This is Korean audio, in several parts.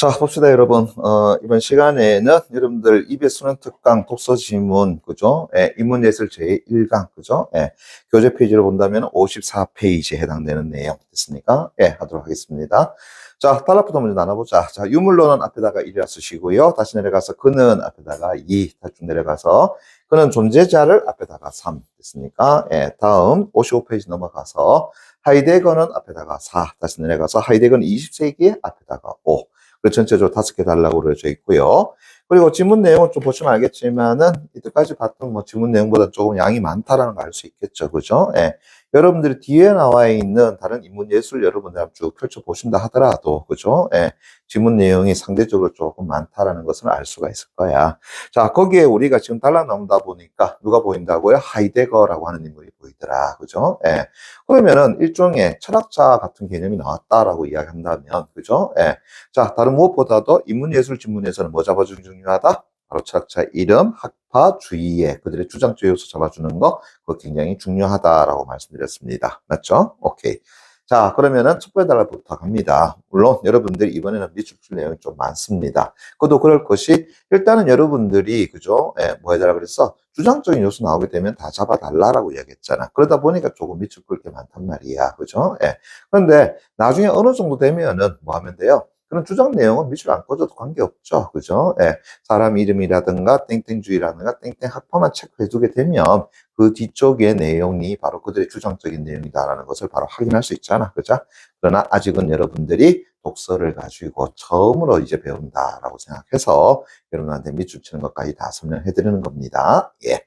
자, 봅시다, 여러분. 이번 시간에는 여러분들 EBS 수능 특강 독서 지문, 그죠? 예, 인문예술 제1강, 그죠? 예, 교재 페이지로 본다면 54페이지에 해당되는 내용 됐습니까? 예, 하도록 하겠습니다. 자, 단락부터 먼저 나눠보자. 자, 유물론은 앞에다가 1이라 쓰시고요. 다시 내려가서 그는 앞에다가 2, 다시 쭉 내려가서 그는 존재자를 앞에다가 3 됐습니까? 예, 다음 55페이지 넘어가서 하이데거는 앞에다가 4, 다시 내려가서 하이데거는 20세기에 앞에다가 5. 그 전체적으로 5개 달라고 그려져 있고요. 그리고 지문 내용을 좀 보시면 알겠지만은 이때까지 봤던 뭐 지문 내용보다 조금 양이 많다라는 걸 알 수 있겠죠. 그죠? 예. 여러분들이 뒤에 나와 있는 다른 인문 예술 여러분들 쭉 펼쳐 보신다 하더라도 그죠? 예. 지문 내용이 상대적으로 조금 많다라는 것을 알 수가 있을 거야. 자, 거기에 우리가 지금 달라 나온다 보니까 누가 보인다고요? 하이데거라고 하는 인물이 보이더라. 그죠? 예. 그러면은 일종의 철학자 같은 개념이 나왔다라고 이야기한다면 그죠? 예. 자, 다른 무엇보다도 인문예술, 진문에서는 뭐 잡아주는 게 중요하다? 바로 철학자 이름, 학파, 주의에 그들의 주장적 요소 잡아주는 거, 그거 굉장히 중요하다라고 말씀드렸습니다. 맞죠? 오케이. 자, 그러면은 첫 번째 달락부터 갑니다. 물론 여러분들이 이번에는 밑줄 내용이 좀 많습니다. 그것도 그럴 것이 일단은 여러분들이 그죠? 예, 뭐 해달라 그랬어? 주장적인 요소 나오게 되면 다 잡아달라라고 이야기했잖아. 그러다 보니까 조금 밑줄 끓게 많단 말이야. 그죠? 예. 그런데 나중에 어느 정도 되면은 뭐 하면 돼요? 그런 주장 내용은 밑줄 안 꺼줘도 관계없죠. 그죠? 예. 사람 이름이라든가 땡땡주의라든가 땡땡 학파만 체크해두게 되면 그 뒤쪽의 내용이 바로 그들의 주장적인 내용이다라는 것을 바로 확인할 수 있잖아. 그죠? 그러나 아직은 여러분들이 독서를 가지고 처음으로 이제 배운다라고 생각해서 여러분한테 밑줄 치는 것까지 다 설명해 드리는 겁니다. 예.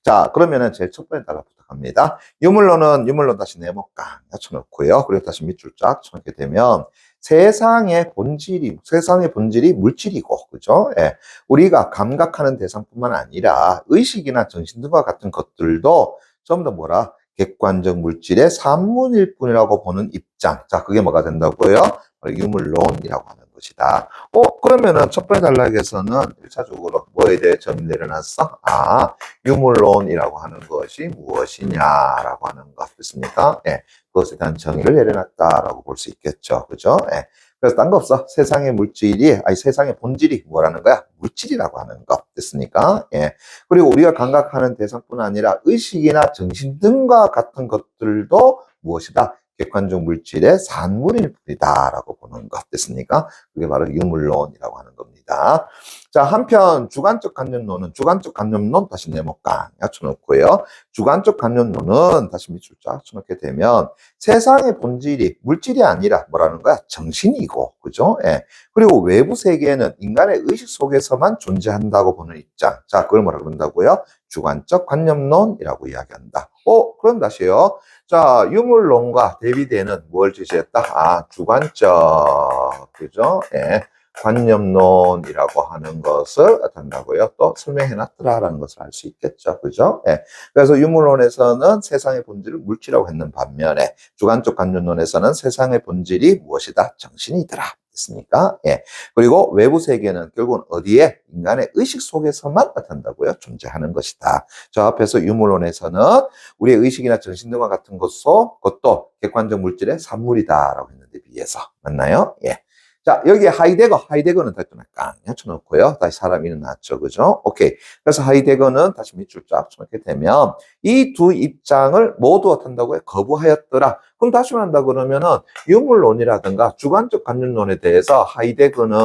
자, 그러면은 제일 첫 번째 달락부터 갑니다. 유물론 다시 네모 깡 쳐놓고요. 그리고 다시 밑줄 쫙 쳐놓게 되면 세상의 본질이 물질이고, 그죠? 예. 우리가 감각하는 대상뿐만 아니라 의식이나 정신 등과 같은 것들도 전부 다 뭐라? 객관적 물질의 산물일 뿐이라고 보는 입장. 자, 그게 뭐가 된다고요? 바로 유물론이라고 하는 것이다. 그러면은 첫 번째 단락에서는 1차적으로 뭐에 대해 점이 내려놨어? 유물론이라고 하는 것이 무엇이냐라고 하는 것 됐습니까? 예. 그것에 대한 정의를 내려놨다라고 볼 수 있겠죠. 그죠? 예. 그래서 딴 거 없어. 세상의 본질이 뭐라는 거야? 물질이라고 하는 것 됐습니까? 예. 그리고 우리가 감각하는 대상뿐 아니라 의식이나 정신 등과 같은 것들도 무엇이다? 객관적 물질의 산물일 뿐이다라고 보는 것 됐습니까? 그게 바로 유물론이라고 하는 겁니다. 자, 한편 주관적 관념론 다시 네모 깡 쳐놓고요. 주관적 관념론은 다시 밑줄 쫙 쳐놓게 되면 세상의 본질이 물질이 아니라 뭐라는 거야? 정신이고, 그죠? 예. 그리고 외부 세계는 인간의 의식 속에서만 존재한다고 보는 입장. 자, 그걸 뭐라 그런다고요? 주관적 관념론이라고 이야기한다. 그럼 다시요. 자, 유물론과 대비되는 뭘 제시했다? 주관적, 그죠? 예. 관념론이라고 하는 것을 한다고요. 또 설명해놨더라라는 것을 알 수 있겠죠. 그죠? 예. 그래서 유물론에서는 세상의 본질을 물질이라고 했는 반면에 주관적 관념론에서는 세상의 본질이 무엇이다? 정신이더라. 됐습니까? 예. 그리고 외부 세계는 결국은 어디에? 인간의 의식 속에서만 나타난다고요. 존재하는 것이다. 저 앞에서 유물론에서는 우리의 의식이나 정신 등과 같은 것도 객관적 물질의 산물이다라고 했는데 비해서. 맞나요? 예. 자, 여기 하이데거는 다시 깡 쳐놓고요. 다시 사람 이름 나왔죠. 그죠? 오케이. 그래서 하이데거는 다시 밑줄 쫙 쳐놓게 되면 이 두 입장을 모두 어떤다고요? 거부하였더라. 그럼 다시 말한다 그러면은 유물론이라든가 주관적 관념론에 대해서 하이데거는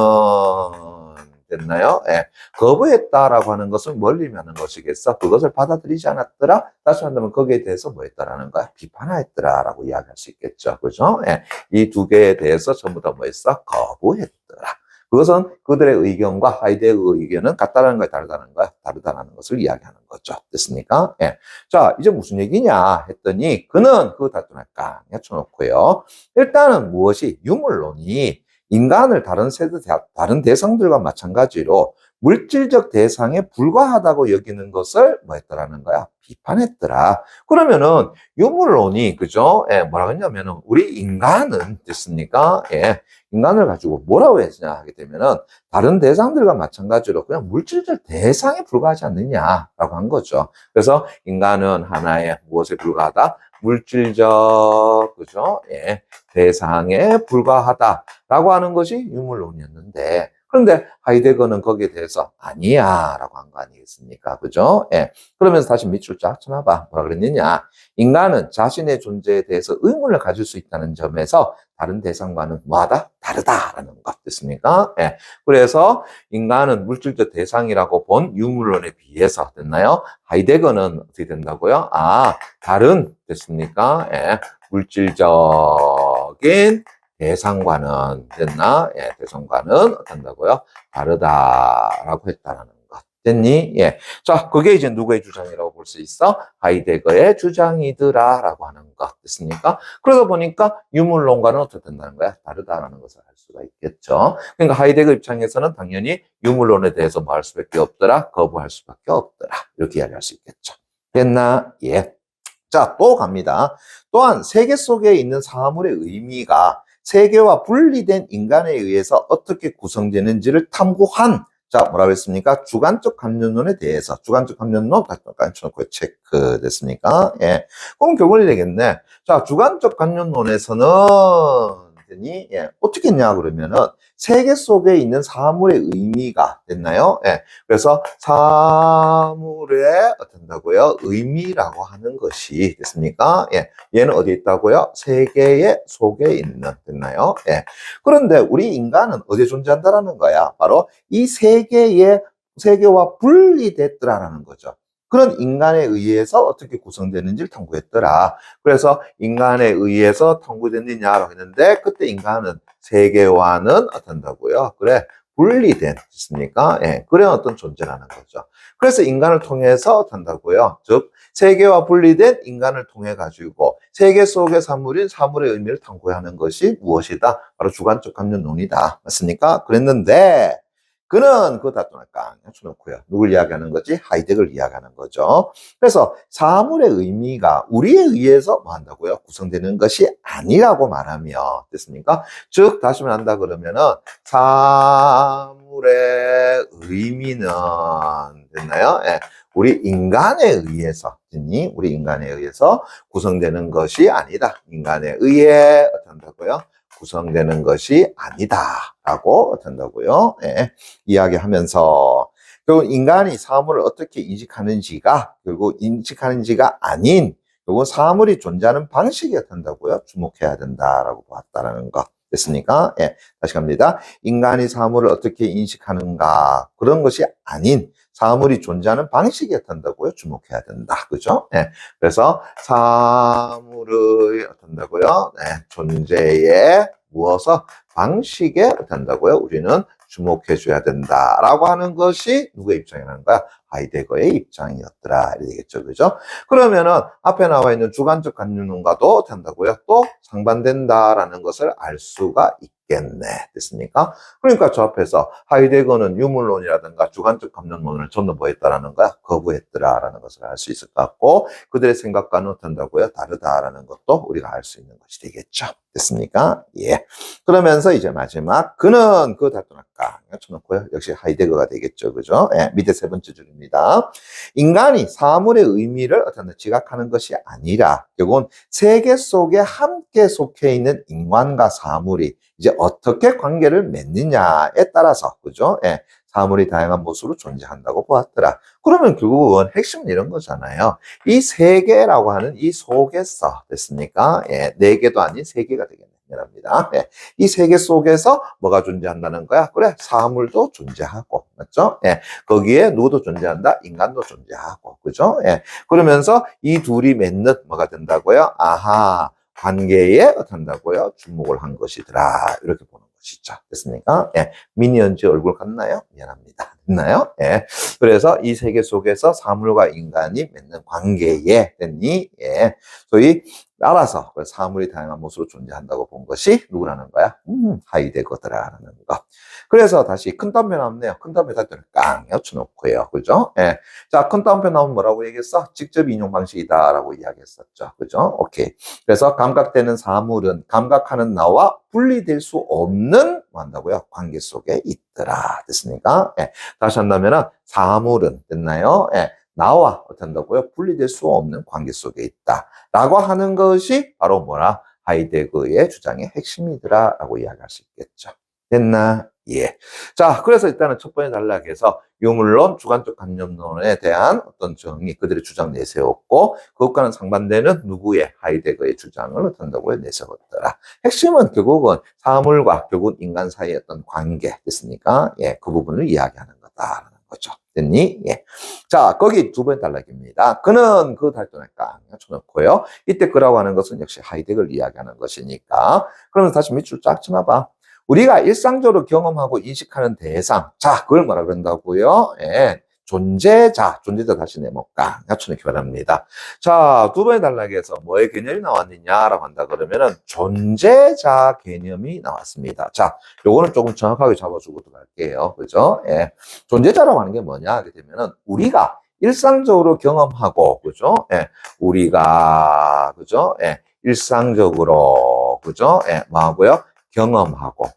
됐나요? 예. 거부했다라고 하는 것은 뭘 의미하는 것이겠어? 그것을 받아들이지 않았더라? 다시 한다면 거기에 대해서 뭐 했다라는 거야? 비판하였더라라고 이야기할 수 있겠죠. 그죠? 예. 이 두 개에 대해서 전부 다 뭐 했어? 거부했더라. 그것은 그들의 의견과 하이데거의 의견은 같다라는 거야, 다르다는 거야? 다르다는 것을 이야기하는 거죠. 됐습니까? 예. 자, 이제 무슨 얘기냐 했더니 그는 그거 다투날까? 쳐놓고요. 일단은 무엇이? 유물론이 인간을 다른 대상들과 마찬가지로 물질적 대상에 불과하다고 여기는 것을 뭐 했더라는 거야? 비판했더라. 그러면은 유물론이 그죠? 예, 뭐라고 했냐면은 우리 인간은 됐습니까? 예. 인간을 가지고 뭐라고 했냐 하게 되면은 다른 대상들과 마찬가지로 그냥 물질적 대상에 불과하지 않느냐라고 한 거죠. 그래서 인간은 하나의 무엇에 불과하다? 물질적, 그죠? 예, 대상에 불과하다라고 하는 것이 유물론이었는데, 그런데 하이데거는 거기에 대해서 아니야 라고 한 거 아니겠습니까? 그죠? 예. 그러면서 다시 밑줄 쫙 쳐놔봐. 뭐라 그랬느냐? 인간은 자신의 존재에 대해서 의문을 가질 수 있다는 점에서 다른 대상과는 뭐하다? 다르다라는 것 됐습니까? 예. 그래서 인간은 물질적 대상이라고 본 유물론에 비해서 됐나요? 하이데거는 어떻게 된다고요? 아, 다른 됐습니까? 예. 물질적인 대상과는 됐나? 예, 대상과는 어떤다고요? 다르다라고 했다라는 것. 됐니? 예. 자, 그게 이제 누구의 주장이라고 볼 수 있어? 하이데거의 주장이더라라고 하는 것. 됐습니까? 그러다 보니까 유물론과는 어떻게 된다는 거야? 다르다라는 것을 알 수가 있겠죠. 그러니까 하이데거 입장에서는 당연히 유물론에 대해서 뭐 할 수밖에 없더라? 거부할 수밖에 없더라. 이렇게 이야기할 수 있겠죠. 됐나? 예. 자, 또 갑니다. 또한 세계 속에 있는 사물의 의미가 세계와 분리된 인간에 의해서 어떻게 구성되는지를 탐구한, 자, 뭐라고 했습니까? 주관적 관념론에 대해서, 주관적 관념론, 잠깐 쳐놓고 체크 됐습니까? 예. 그럼 결론이 되겠네. 자, 주관적 관념론에서는, 예, 어떻게 했냐, 그러면은, 세계 속에 있는 사물의 의미가 됐나요? 예. 그래서 사물의 어떤다고요? 의미라고 하는 것이 됐습니까? 예. 얘는 어디 있다고요? 세계의 속에 있는 됐나요? 예. 그런데 우리 인간은 어디에 존재한다라는 거야? 바로 이 세계와 분리됐더라라는 거죠. 그런 인간에 의해서 어떻게 구성되는지를 탐구했더라. 그래서 인간에 의해서 탐구됐느냐라고 했는데 그때 인간은 세계와는 어떤다고요? 그래, 분리된, 있습니까? 예, 그런 어떤 존재라는 거죠. 그래서 인간을 통해서 어떤다고요? 즉, 세계와 분리된 인간을 통해 가지고 세계 속의 사물인 사물의 의미를 탐구하는 것이 무엇이다? 바로 주관적 관념론이다. 맞습니까? 그랬는데 그는 그거 다 깡 쳐놓고요. 누굴 이야기하는 거지? 하이데거를 이야기하는 거죠. 그래서 사물의 의미가 우리에 의해서 뭐 한다고요? 구성되는 것이 아니라고 말하며 됐습니까? 즉 다시 말한다 그러면은 사물의 의미는 됐나요? 예. 우리 인간에 의해서 됐니? 우리 인간에 의해서 구성되는 것이 아니다. 인간에 의해 어떤다고요? 구성되는 것이 아니다라고 어떤다고요? 예, 이야기하면서 결국 인간이 사물을 어떻게 인식하는지가 결국 인식하는지가 아닌 결국 사물이 존재하는 방식이 어떤다고요? 주목해야 된다라고 봤다라는 거. 됐습니까? 예, 다시 갑니다. 인간이 사물을 어떻게 인식하는가 그런 것이 아닌 사물이 존재하는 방식이 어떤다고요? 주목해야 된다. 그죠? 예. 그래서 사물의 어떤다고요? 네, 존재에 무엇을 방식에 어떤다고요? 우리는 주목해 줘야 된다라고 하는 것이 누구의 입장이라는 거야? 하이데거의 입장이었더라. 이렇게 되겠죠. 그죠? 그러면은 앞에 나와 있는 주관적 관념론과도 어떤다고요? 또 상반된다라는 것을 알 수가 있겠네. 됐습니까? 그러니까 저 앞에서 하이데거는 유물론이라든가 주관적 관념론을 전부 뭐 했다라는 거야? 거부했더라라는 것을 알 수 있을 것 같고 그들의 생각과는 어떤다고요? 다르다라는 것도 우리가 알 수 있는 것이 되겠죠. 됐습니까? 예. 그러면서 이제 마지막 그는 그거 다 떠날까 쳐놓고요. 역시 하이데거가 되겠죠. 그죠? 예. 밑에 세 번째 줄입니다. 인간이 사물의 의미를 어떤 지각하는 것이 아니라 결국은 세계 속에 함께 속해 있는 인간과 사물이 이제 어떻게 관계를 맺느냐에 따라서 그죠? 예. 사물이 다양한 모습으로 존재한다고 보았더라. 그러면 결국은 핵심은 이런 거잖아요. 이 세계라고 하는 이 속에서 됐습니까? 예, 네 개도 아닌 세 개가 되겠습니다. 예, 이 세계 속에서 뭐가 존재한다는 거야? 그래, 사물도 존재하고, 맞죠? 예, 거기에 누구도 존재한다? 인간도 존재하고, 그죠? 예, 그러면서 이 둘이 맺는 뭐가 된다고요? 아하, 관계에 어떤다고요? 주목을 한 것이더라. 이렇게 보는 것이죠. 됐습니까? 예. 미니언즈 얼굴 같나요? 미안합니다. 됐나요? 예. 그래서 이 세계 속에서 사물과 인간이 맺는 관계에 됐니? 예. 소위 따라서 사물이 다양한 모습으로 존재한다고 본 것이 누구라는 거야? 하이데거더라라는 거. 그래서 다시 큰 따옴표 나왔네요. 큰 따옴표 다시 깡 엿쳐놓고요. 그죠? 예. 자, 큰 따옴표 나오면 뭐라고 얘기했어? 직접 인용 방식이다라고 이야기했었죠. 그죠? 오케이. 그래서 감각되는 사물은 감각하는 나와 분리될 수 없는 뭐 한다고요? 관계 속에 있더라. 됐습니까? 예. 다시 한다면은 사물은 됐나요? 예. 나와 어떻게 한다고요? 분리될 수 없는 관계 속에 있다라고 하는 것이 바로 뭐라? 하이데거의 주장의 핵심이더라라고 이야기할 수 있겠죠. 됐나? 예. 자, 그래서 일단은 첫 번째 단락에서 유물론, 주관적 관념론에 대한 어떤 정의, 그들의 주장 내세웠고, 그것과는 상반되는 누구의 하이데거의 주장을 어떤다고요? 내세웠더라. 핵심은 결국은 사물과 결국 인간 사이의 어떤 관계 됐습니까? 예, 그 부분을 이야기하는 거다라는 거죠. 됐니? 예. 자, 거기 두 번째 단락입니다. 그는 그 달동에 깡 쳐놓고요. 이때 그라고 하는 것은 역시 하이데거를 이야기하는 것이니까. 그러면 다시 밑줄 쫙 쳐놔봐. 우리가 일상적으로 경험하고 인식하는 대상. 자, 그걸 뭐라 그런다고요? 예. 존재자 다시 내볼까? 갖춰놓기 바랍니다. 자, 두 번의 단락에서 뭐의 개념이 나왔느냐라고 한다 그러면은 존재자 개념이 나왔습니다. 자, 요거는 조금 정확하게 잡아주고 들어갈게요. 그죠? 예. 존재자라고 하는 게 뭐냐? 하게 되면은 우리가 일상적으로 경험하고, 그죠? 예. 우리가, 그죠? 예. 일상적으로, 그죠? 예. 뭐 하고요? 경험하고,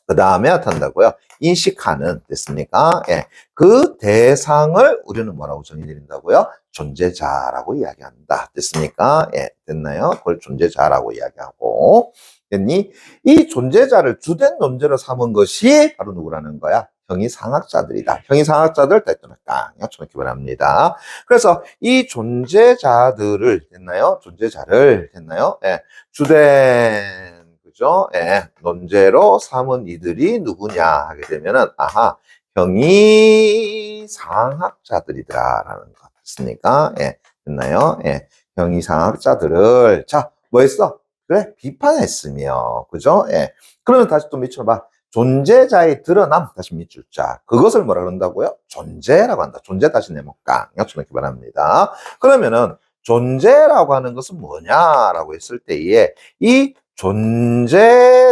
그 다음에 어떻게 한다고요? 인식하는, 됐습니까? 예. 그 대상을 우리는 뭐라고 정의드린다고요? 존재자라고 이야기한다. 됐습니까? 예. 됐나요? 그걸 존재자라고 이야기하고. 됐니? 이 존재자를 주된 존재로 삼은 것이 바로 누구라는 거야? 형이상학자들이다. 형이상학자들 됐더니까 쳐놓기 바랍니다. 그래서 이 존재자들을 됐나요? 존재자를 됐나요? 예. 주된 그죠? 예, 논제로 삼은 이들이 누구냐 하게 되면은 아하 형이상학자들이다라는 거 됐습니까? 예, 됐나요? 예, 형이상학자들을 자, 뭐 했어? 그래, 비판했으며, 그죠? 예, 그러면 다시 또 밑줄봐. 존재자의 드러남, 다시 밑줄자. 그것을 뭐라 그런다고요? 존재라고 한다. 존재 다시 내볼까? 약속하기 바랍니다. 그러면은 존재라고 하는 것은 뭐냐라고 했을 때에 이 존재자들의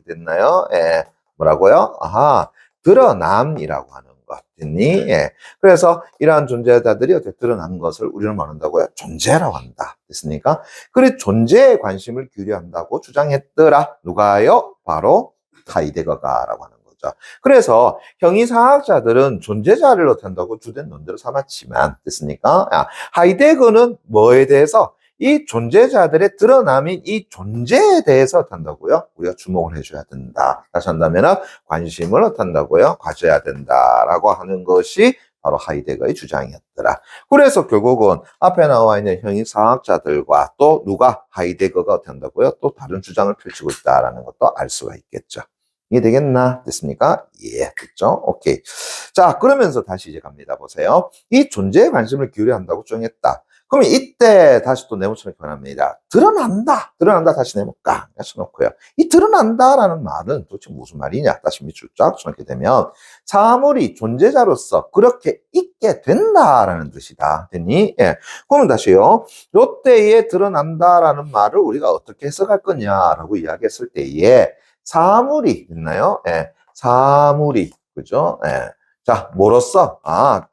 됐나요? 예. 뭐라고요? 아하, 드러남이라고 하는 것. 됐니? 예. 그래서 이러한 존재자들이 어떻게 드러난 것을 우리는 말한다고요? 존재라고 한다. 됐습니까? 그래 존재에 관심을 기울여한다고 주장했더라. 누가요? 바로 하이데거가라고 하는 거죠. 그래서 형이상학자들은 존재자를 어떻게 한다고 주된 논대로 삼았지만 됐습니까? 하이데거는 뭐에 대해서 이 존재자들의 드러남인 이 존재에 대해서 어떤다고요? 우리가 주목을 해줘야 된다. 다시 한다면 관심을 어떤다고요? 가져야 된다라고 하는 것이 바로 하이데거의 주장이었더라. 그래서 결국은 앞에 나와 있는 형이상학자들과 또 누가 하이데거가 어떤다고요? 또 다른 주장을 펼치고 있다라는 것도 알 수가 있겠죠. 이해되겠나? 됐습니까? 예, 됐죠? 오케이. 자, 그러면서 다시 이제 갑니다. 보세요. 이 존재에 관심을 기울여야 한다고 주장했다. 그러면 이때 다시 또 네모처럼 변합니다. 드러난다. 다시 네모까. 해놓고요. 이 드러난다라는 말은 도대체 무슨 말이냐? 다시 밑줄 쫙 쳐놓게 되면 사물이 존재자로서 그렇게 있게 된다라는 뜻이다. 됐니? 예. 그러면 다시요. 요때에 드러난다라는 말을 우리가 어떻게 해석할 거냐라고 이야기했을 때에 사물이 있나요? 예. 사물이 그죠? 예. 자, 뭐로써?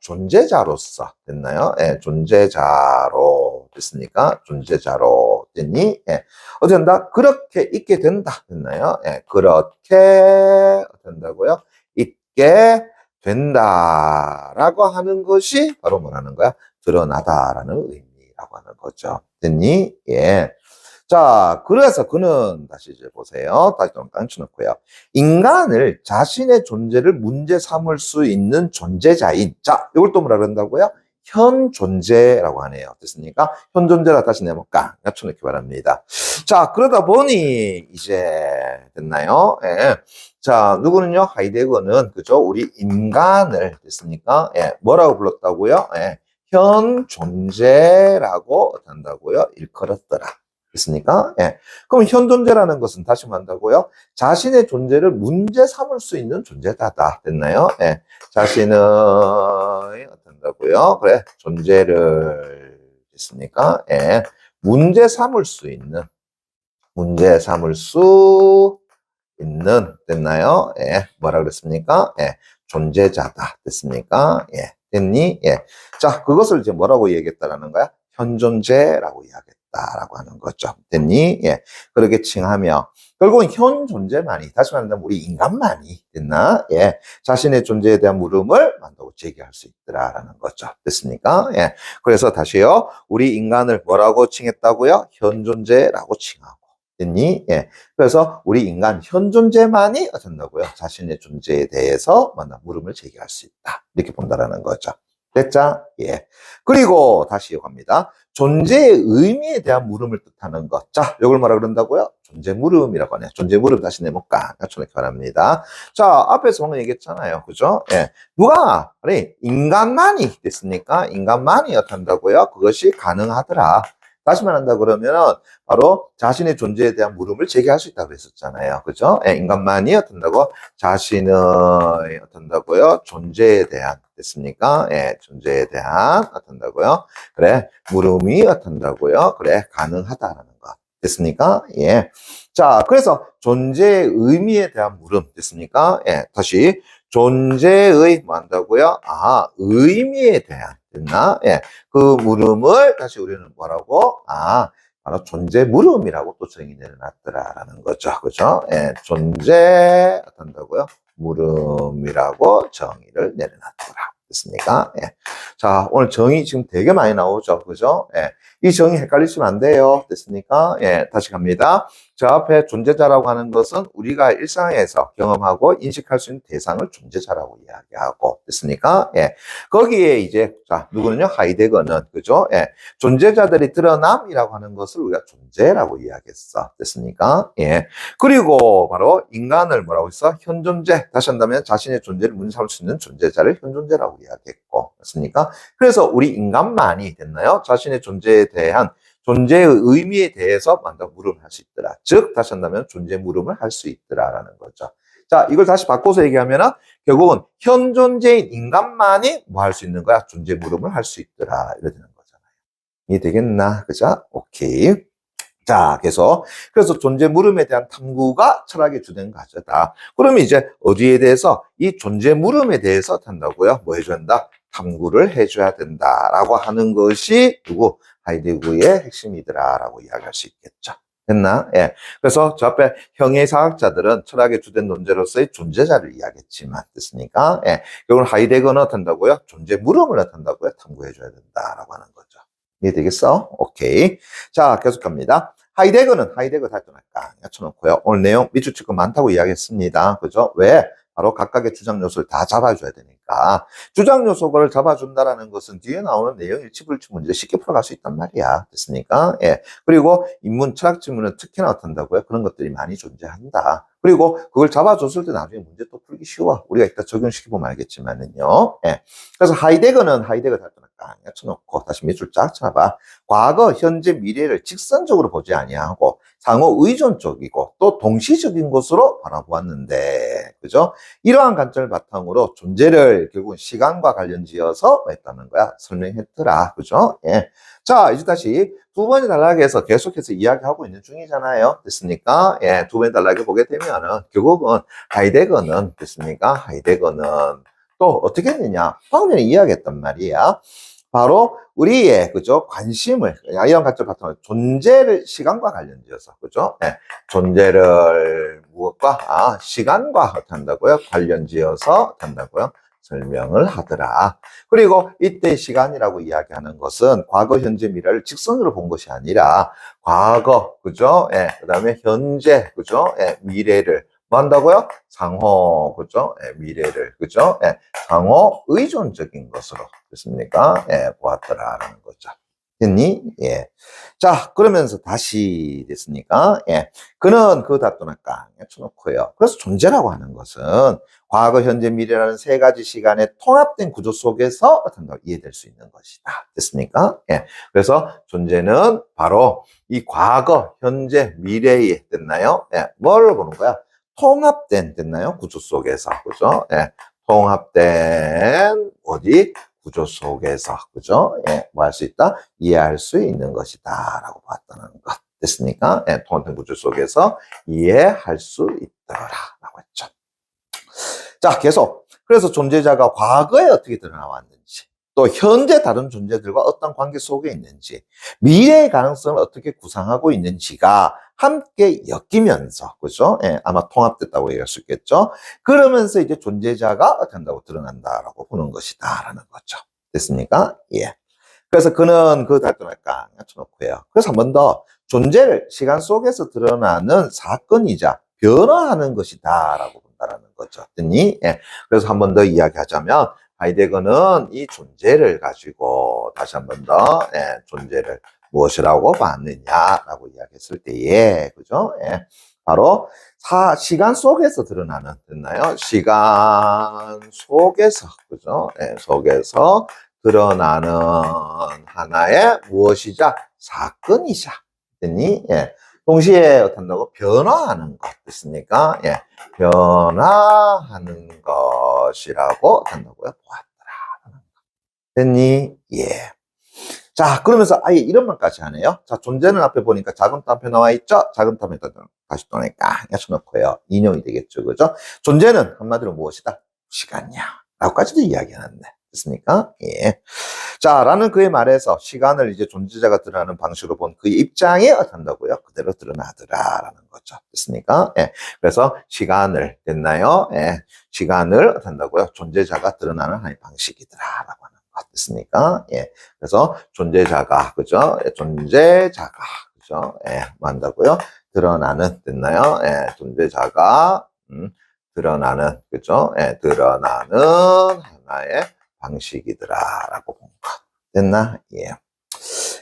존재자로서. 됐나요? 예, 존재자로. 됐습니까? 존재자로. 됐니? 예. 어떻게 된다? 그렇게 있게 된다. 됐나요? 예, 그렇게, 어떻게 된다고요? 있게 된다라고 하는 것이 바로 뭐라는 거야? 드러나다라는 의미라고 하는 거죠. 됐니? 예. 자, 그래서 그는 다시 이제 보세요. 다시 좀 깡쳐놓고요. 인간을 자신의 존재를 문제 삼을 수 있는 존재자인. 자, 이걸 또 뭐라 그런다고요? 현 존재라고 하네요. 됐습니까? 현 존재라 다시 내볼까? 갖춰놓기 바랍니다. 자, 그러다 보니 이제 됐나요? 예. 자, 누구는요? 하이데거는 그죠? 우리 인간을 됐습니까? 예. 뭐라고 불렀다고요? 예. 현 존재라고 한다고요? 일컬었더라. 됐습니까? 예. 그럼 현 존재라는 것은 다시 말한다고요? 자신의 존재를 문제 삼을 수 있는 존재다. 됐나요? 예. 자신의 어떤다고요? 그래. 존재를 됐습니까? 예. 문제 삼을 수 있는 됐나요? 예. 뭐라 그랬습니까? 예. 존재자다. 됐습니까? 예. 됐니? 예. 자, 그것을 이제 뭐라고 얘기했다라는 거야? 현존재라고 이야기했다라고 하는 거죠. 됐니? 예. 그렇게 칭하며 결국은 현 존재만이, 다시 말한다면 우리 인간만이 됐나? 예. 자신의 존재에 대한 물음을 만다고 제기할 수 있더라라는 거죠. 됐습니까? 예. 그래서 다시요. 우리 인간을 뭐라고 칭했다고요? 현 존재라고 칭하고. 됐니? 예. 그래서 우리 인간 현 존재만이 어쩐다고요? 자신의 존재에 대해서 물음을 제기할 수 있다. 이렇게 본다라는 거죠. 됐죠? 예. 그리고 다시 이어갑니다. 존재의 의미에 대한 물음을 뜻하는 것. 자, 이걸 뭐라 그런다고요? 존재 물음이라고 하네요. 존재 물음 다시 내볼까? 갖춰놓기 바랍니다. 자, 앞에서 방금 얘기했잖아요. 그죠? 예. 누가? 아니, 인간만이 됐습니까? 인간만이 어떤다고요? 그것이 가능하더라. 다시 말한다 그러면은 바로 자신의 존재에 대한 물음을 제기할 수 있다고 그랬었잖아요. 그죠? 예, 인간만이 어떤다고? 자신의 어떤다고요? 존재에 대한 됐습니까? 예, 존재에 대한 어떤다고요? 그래, 물음이 어떤다고요? 그래, 가능하다라는 거. 됐습니까? 예. 자, 그래서 존재의 의미에 대한 물음 됐습니까? 예, 다시 존재의 뭐 한다고요? 아, 의미에 대한 됐나? 예. 그 물음을 다시 우리는 뭐라고? 아, 바로 존재 물음이라고 또 정의 내려놨더라라는 거죠. 그죠? 예. 존재 어떤다고요? 물음이라고 정의를 내려놨더라. 됐습니까? 예. 자, 오늘 정의 지금 되게 많이 나오죠. 그죠? 예. 이 정의 헷갈리시면 안 돼요. 됐습니까? 예. 다시 갑니다. 저 앞에 존재자라고 하는 것은 우리가 일상에서 경험하고 인식할 수 있는 대상을 존재자라고 이야기하고, 됐습니까? 예. 거기에 이제, 자, 누구는요? 하이데거는, 그죠? 예. 존재자들이 드러남이라고 하는 것을 우리가 존재라고 이야기했어. 됐습니까? 예. 그리고 바로 인간을 뭐라고 했어? 현존재. 다시 한다면 자신의 존재를 문삼을 수 있는 존재자를 현존재라고 이야기했고, 됐습니까? 그래서 우리 인간만이 됐나요? 자신의 존재에 대한 존재의 의미에 대해서 물음을 할 수 있더라. 즉, 다시 한다면 존재 물음을 할 수 있더라라는 거죠. 자, 이걸 다시 바꿔서 얘기하면은 결국은 현 존재인 인간만이 뭐 할 수 있는 거야? 존재 물음을 할 수 있더라. 이래 되는 거잖아요. 이해되겠나? 그죠? 오케이. 자, 그래서 존재 물음에 대한 탐구가 철학의 주된 과제다. 그러면 이제 어디에 대해서 이 존재 물음에 대해서 한다고요? 뭐 해줘야 된다? 탐구를 해줘야 된다라고 하는 것이 누구? 하이데거의 핵심이더라라고 이야기할 수 있겠죠. 됐나? 예. 그래서 저 앞에 형해사학자들은 철학의 주된 논제로서의 존재자를 이야기했지만, 됐습니까? 예. 결국은 하이데거는 어떤다고요? 존재 물음을 어떤다고요? 탐구해줘야 된다라고 하는 거죠. 이해되겠어? 오케이. 자, 계속 갑니다. 하이데거는 하이데거 다시 또 갖춰놓고요. 오늘 내용 밑줄 치고 많다고 이야기했습니다. 그죠? 왜? 바로 각각의 주장 요소를 다 잡아줘야 되니까. 주장 요소를 잡아준다라는 것은 뒤에 나오는 내용 일치불치 문제 쉽게 풀어갈 수 있단 말이야. 됐습니까? 예. 그리고 인문 철학 지문은 특히나 어떤다고요? 그런 것들이 많이 존재한다. 그리고 그걸 잡아줬을 때 나중에 문제 또 풀기 쉬워. 우리가 이따 적용시켜보면 알겠지만은요. 예. 그래서 하이데거는 하이데거 다시 쳐놓고 다시 밑줄 쫙 쳐봐. 과거, 현재, 미래를 직선적으로 보지 아니하고 상호 의존적이고 또 동시적인 것으로 바라보았는데, 그죠? 이러한 관점을 바탕으로 존재를 결국은 시간과 관련지어서 했다는 거야. 설명했더라. 그죠? 예. 자, 이제 다시 두 번째 단락에서 계속해서 이야기하고 있는 중이잖아요. 됐습니까? 예. 두 번째 단락에 보게 되면은 결국은 하이데거는 됐습니까? 하이데거는 또 어떻게 했느냐? 방금 전에 이야기했단 말이야. 바로 우리의 그죠 관심을 이런 관점 바탕으로 존재를 시간과 관련지어서 그죠? 네. 존재를 무엇과 시간과 한다고요? 관련지어서 한다고요? 설명을 하더라. 그리고 이때 시간이라고 이야기하는 것은 과거, 현재, 미래를 직선으로 본 것이 아니라 과거 그죠? 예. 그다음에 현재 그죠? 예. 미래를 뭐 한다고요? 상호, 그죠? 예, 미래를, 그죠? 예, 상호 의존적인 것으로, 됐습니까? 예, 보았더라라는 거죠. 됐니? 예. 자, 그러면서 다시 됐습니까? 예. 그는 그 답변을 깡 쳐놓고요. 그래서 존재라고 하는 것은 과거, 현재, 미래라는 세 가지 시간의 통합된 구조 속에서 어떤 걸 이해될 수 있는 것이다. 됐습니까? 예. 그래서 존재는 바로 이 과거, 현재, 미래에 됐나요? 예. 뭘 보는 거야? 통합된, 됐나요? 구조 속에서, 그죠? 예. 통합된, 구조 속에서, 그죠? 예. 뭐 할 수 있다? 이해할 수 있는 것이다. 라고 봤다는 것. 됐습니까? 예. 통합된 구조 속에서 이해할 수 있더라. 라고 했죠. 자, 계속. 그래서 존재자가 과거에 어떻게 드러나왔는지, 또 현재 다른 존재들과 어떤 관계 속에 있는지, 미래의 가능성을 어떻게 구상하고 있는지가 함께 엮이면서, 그죠? 예, 아마 통합됐다고 얘기할 수 있겠죠? 그러면서 이제 존재자가 어떻게 한다고 드러난다라고 보는 것이다라는 거죠. 됐습니까? 예. 그래서 그는 그 달동을 깡 쳐놓고요. 그래서 한 번 더 존재를 시간 속에서 드러나는 사건이자 변화하는 것이다라고 본다라는 거죠. 됐니? 예. 그래서 한 번 더 이야기하자면 하이데거는 이 존재를 가지고 다시 한 번 더 존재를 무엇이라고 봤느냐라고 이야기했을 때에 그죠? 예. 바로 시간 속에서 드러나는 됐나요? 시간 속에서 그죠? 예, 속에서 드러나는 하나의 무엇이자 사건이자 됐니? 예. 동시에 어떻게 한다고? 변화하는 것 됐습니까? 예. 변화하는 것이라고 한다고요? 보았더라. 됐니? 예. 자, 그러면서 아예 이런 말까지 하네요. 자, 존재는 앞에 보니까 작은 땀 앞에 나와 있죠? 작은 땀에 다시 또 깡 쳐놓고요. 인용이 되겠죠. 그죠? 존재는 한마디로 무엇이다? 시간이야. 라고까지도 이야기하는데. 됐습니까? 예. 자, 라는 그의 말에서 시간을 이제 존재자가 드러나는 방식으로 본 그의 입장에 어떤다고요? 그대로 드러나더라라는 거죠. 됐습니까? 예. 그래서 시간을 됐나요? 예. 시간을 어떤다고요? 존재자가 드러나는 하나의 방식이더라라고 하는 것 됐습니까? 예. 그래서 존재자가 그죠? 예. 존재자가 그죠? 예. 뭐 한다고요? 드러나는 됐나요? 예. 존재자가 드러나는 그죠? 예. 드러나는 하나의 방식이더라라고 본 거. 됐나? 예.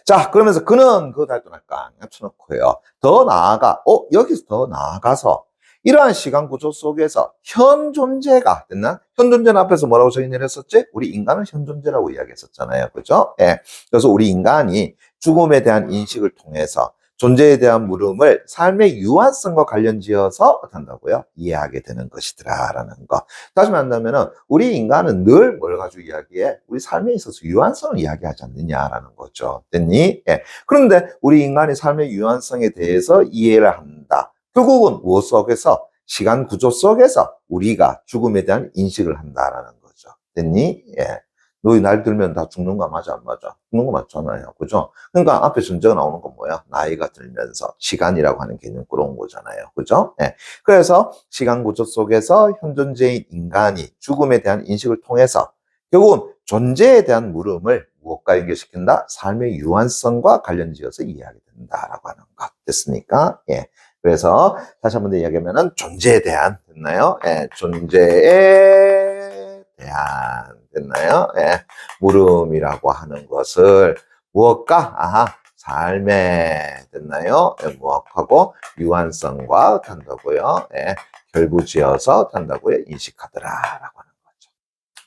자, 그러면서 그는 그 달동을 깡 쳐놓고요. 더 나아가, 여기서 더 나아가서 이러한 시간 구조 속에서 현 존재가 됐나? 현 존재는 앞에서 뭐라고 정의를 했었지? 우리 인간은 현 존재라고 이야기했었잖아요. 그죠? 예. 그래서 우리 인간이 죽음에 대한 인식을 통해서 존재에 대한 물음을 삶의 유한성과 관련지어서 한다고요? 이해하게 되는 것이더라라는 거. 다시 말한다면은 우리 인간은 늘 뭘 가지고 이야기해? 우리 삶에 있어서 유한성을 이야기하지 않느냐라는 거죠. 됐니? 예. 그런데 우리 인간이 삶의 유한성에 대해서 이해를 한다. 결국은 무엇 속에서? 시간 구조 속에서 우리가 죽음에 대한 인식을 한다라는 거죠. 됐니? 예. 너희 나이 들면 다 죽는 거 맞아, 안 맞아? 죽는 거 맞잖아요. 그죠? 그러니까 앞에 전제가 나오는 건 뭐야? 나이가 들면서 시간이라고 하는 개념 끌어온 거잖아요. 그죠? 예. 그래서 시간 구조 속에서 현존재인 인간이 죽음에 대한 인식을 통해서 결국은 존재에 대한 물음을 무엇과 연결시킨다? 삶의 유한성과 관련지어서 이해하게 된다라고 하는 것. 됐습니까? 예. 그래서 다시 한 번 더 이야기하면은 존재에 대한 됐나요? 예. 존재에 대한 됐나요? 예. 물음이라고 하는 것을 무엇과? 삶에 됐나요? 예. 무엇하고 유한성과 한다고요? 예. 결부지어서 한다고요? 인식하더라라고 하는 거죠.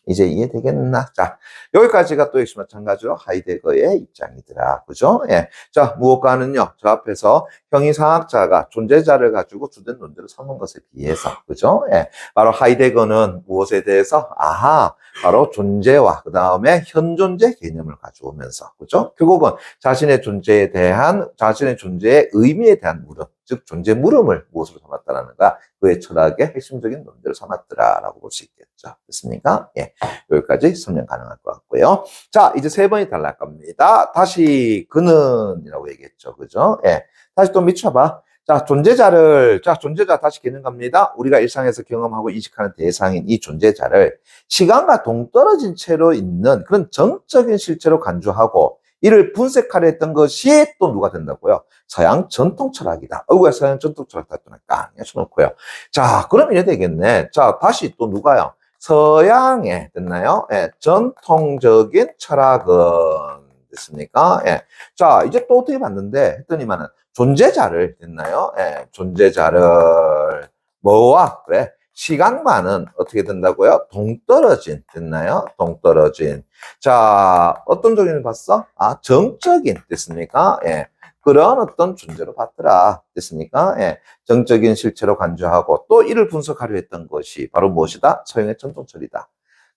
이제 이해되겠나? 자, 여기까지가 또 역시 마찬가지로 하이데거의 입장이더라. 그죠? 예. 자, 무엇과는요? 저 앞에서 형이상학자가 존재자를 가지고 주된 논제를 삼은 것에 비해서, 그죠? 예. 바로 하이데거는 무엇에 대해서? 바로 존재와 그 다음에 현존재 개념을 가져오면서, 그죠? 결국은 자신의 존재에 대한, 자신의 존재의 의미에 대한 물음, 즉 존재 물음을 무엇으로 삼았다라는가? 그의 철학의 핵심적인 논제를 삼았더라라고 볼 수 있겠죠. 됐습니까? 예. 여기까지 설명 가능할 것 같고요. 자, 이제 세 번이 달라할 겁니다. 다시 그는이라고 얘기했죠. 그죠? 예. 다시 또 미쳐봐. 자, 존재자 다시 개념 갑니다. 우리가 일상에서 경험하고 인식하는 대상인 이 존재자를 시간과 동떨어진 채로 있는 그런 정적인 실체로 간주하고 이를 분석하려 했던 것이 또 누가 된다고요? 서양 전통 철학이다. 어이구야, 서양 전통 철학 다 깡 해놓고요. 자, 그럼 이래 되겠네. 자, 다시 또 누가요? 서양에 됐나요? 예, 전통적인 철학은 됐습니까? 예. 자, 이제 또 어떻게 봤는데 했더니만은 존재자를 됐나요? 예, 존재자를 뭐와 그래? 시간과는 어떻게 된다고요? 동떨어진 됐나요? 동떨어진. 자, 어떤 종류를 봤어? 정적인 됐습니까? 예. 그런 어떤 존재로 봤더라. 됐습니까? 예. 정적인 실체로 간주하고 또 이를 분석하려 했던 것이 바로 무엇이다? 서양의 전통철이다.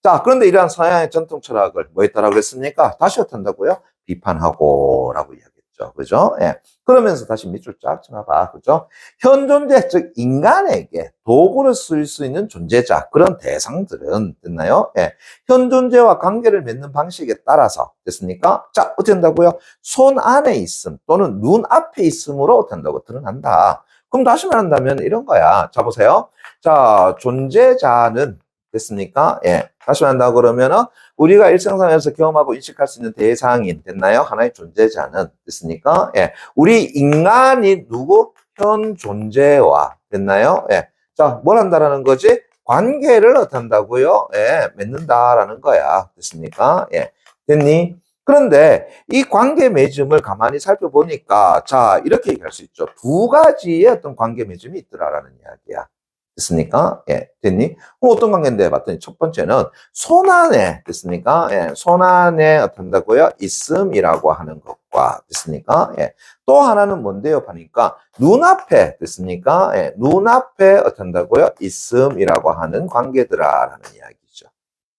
자, 그런데 이러한 서양의 전통 철학을 뭐 했다라고 했습니까? 다시 어떻게 한다고요? 비판하고 라고 이야기했죠. 거죠. 그죠? 예. 그러면서 다시 밑줄 쫙 쳐놔봐. 그죠? 현 존재, 즉, 인간에게 도구를 쓸 수 있는 존재자, 그런 대상들은, 됐나요? 예. 현 존재와 관계를 맺는 방식에 따라서, 됐습니까? 자, 어떻게 한다고요? 손 안에 있음, 또는 눈 앞에 있음으로 어떻게 한다고 드러난다. 그럼 다시 말한다면 이런 거야. 자, 보세요. 자, 존재자는, 됐습니까? 예. 다시 말한다 그러면은, 우리가 일상생활에서 경험하고 인식할 수 있는 대상인, 됐나요? 하나의 존재자는, 됐습니까? 예. 우리 인간이 누구? 현 존재와, 됐나요? 예. 자, 뭘 한다라는 거지? 관계를 어떻게 한다고요? 예. 맺는다라는 거야. 됐습니까? 예. 됐니? 그런데 이 관계 맺음을 가만히 살펴보니까, 자, 이렇게 얘기할 수 있죠. 두 가지의 어떤 관계 맺음이 있더라라는 이야기야. 됐습니까? 예, 됐니? 그럼 어떤 관계인데 봤더니 첫 번째는 손 안에, 됐습니까? 예, 손 안에 어떤다고요? 있음이라고 하는 것과, 됐습니까? 예, 또 하나는 뭔데요? 하니까 눈앞에, 됐습니까? 예, 눈앞에 어떤다고요? 있음이라고 하는 관계들아라는 이야기죠.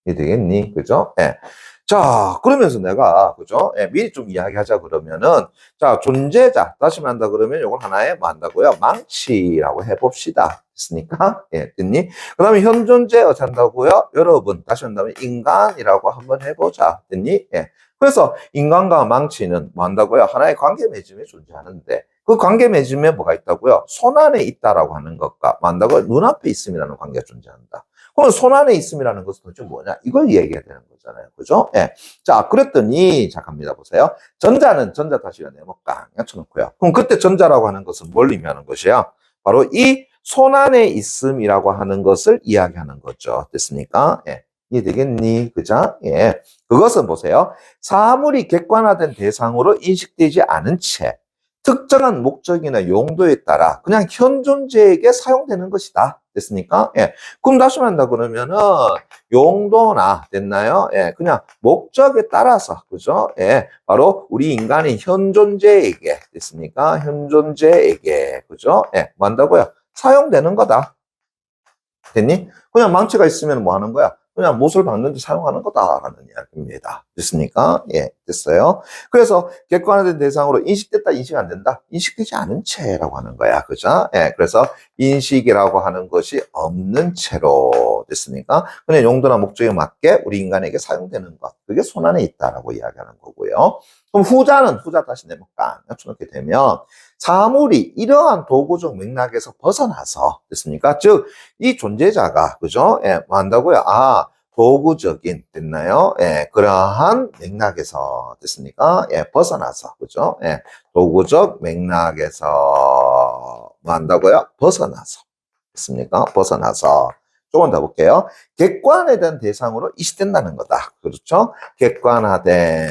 이해 되겠니? 그죠? 예. 자, 그러면서 내가, 그죠? 예, 미리 좀 이야기하자 그러면은, 자, 존재자, 다시 말한다 그러면 이걸 하나의 뭐 한다고요? 망치라고 해봅시다. 됐습니까? 예, 됐니? 그 다음에 현 존재 어떻게 한다고요? 여러분, 다시 한다면 인간이라고 한번 해보자. 됐니? 예. 그래서 인간과 망치는 뭐 한다고요? 하나의 관계 맺음에 존재하는데, 그 관계 맺음에 뭐가 있다고요? 손 안에 있다라고 하는 것과 뭐 한다고요? 눈앞에 있음이라는 관계가 존재한다. 그럼 손 안에 있음이라는 것은 도대체 뭐냐? 이걸 얘기해야 되는 거잖아요. 그죠? 예. 자, 그랬더니, 자, 갑니다. 보세요. 전자는 전자 다시 네모 깡 꽂혀놓고요. 그럼 그때 전자라고 하는 것은 뭘 의미하는 것이야? 바로 이 손 안에 있음이라고 하는 것을 이야기하는 거죠. 됐습니까? 예. 이해되겠니? 그죠? 예. 그것은 보세요. 사물이 객관화된 대상으로 인식되지 않은 채 특정한 목적이나 용도에 따라 그냥 현 존재에게 사용되는 것이다. 됐습니까? 예. 그럼 다시 말한다 그러면은 용도나 됐나요? 예. 그냥 목적에 따라서 그죠? 예. 바로 우리 인간이 현 존재에게 됐습니까? 현 존재에게 그죠? 예. 뭐 한다고요? 사용되는 거다. 됐니? 그냥 망치가 있으면 뭐 하는 거야? 그냥 못을 박는데 사용하는 거다라는 이야기입니다. 됐습니까? 예, 됐어요. 그래서 객관화된 대상으로 인식됐다, 인식 안 된다? 인식되지 않은 채라고 하는 거야. 그죠? 예, 그래서 인식이라고 하는 것이 없는 채로 됐습니까? 그냥 용도나 목적에 맞게 우리 인간에게 사용되는 것. 그게 손 안에 있다라고 이야기하는 거고요. 그럼 후자는, 후자 다시 내면 깡, 맞춰놓게 되면 사물이 이러한 도구적 맥락에서 벗어나서, 됐습니까? 즉, 이 존재자가, 그죠? 예, 뭐 한다고요? 아, 도구적인, 됐나요? 예, 그러한 맥락에서, 됐습니까? 예, 벗어나서, 그죠? 예, 도구적 맥락에서, 뭐 한다고요? 벗어나서, 됐습니까? 벗어나서. 조금 더 볼게요. 객관에 대한 대상으로 이식된다는 거다. 그렇죠? 객관화된,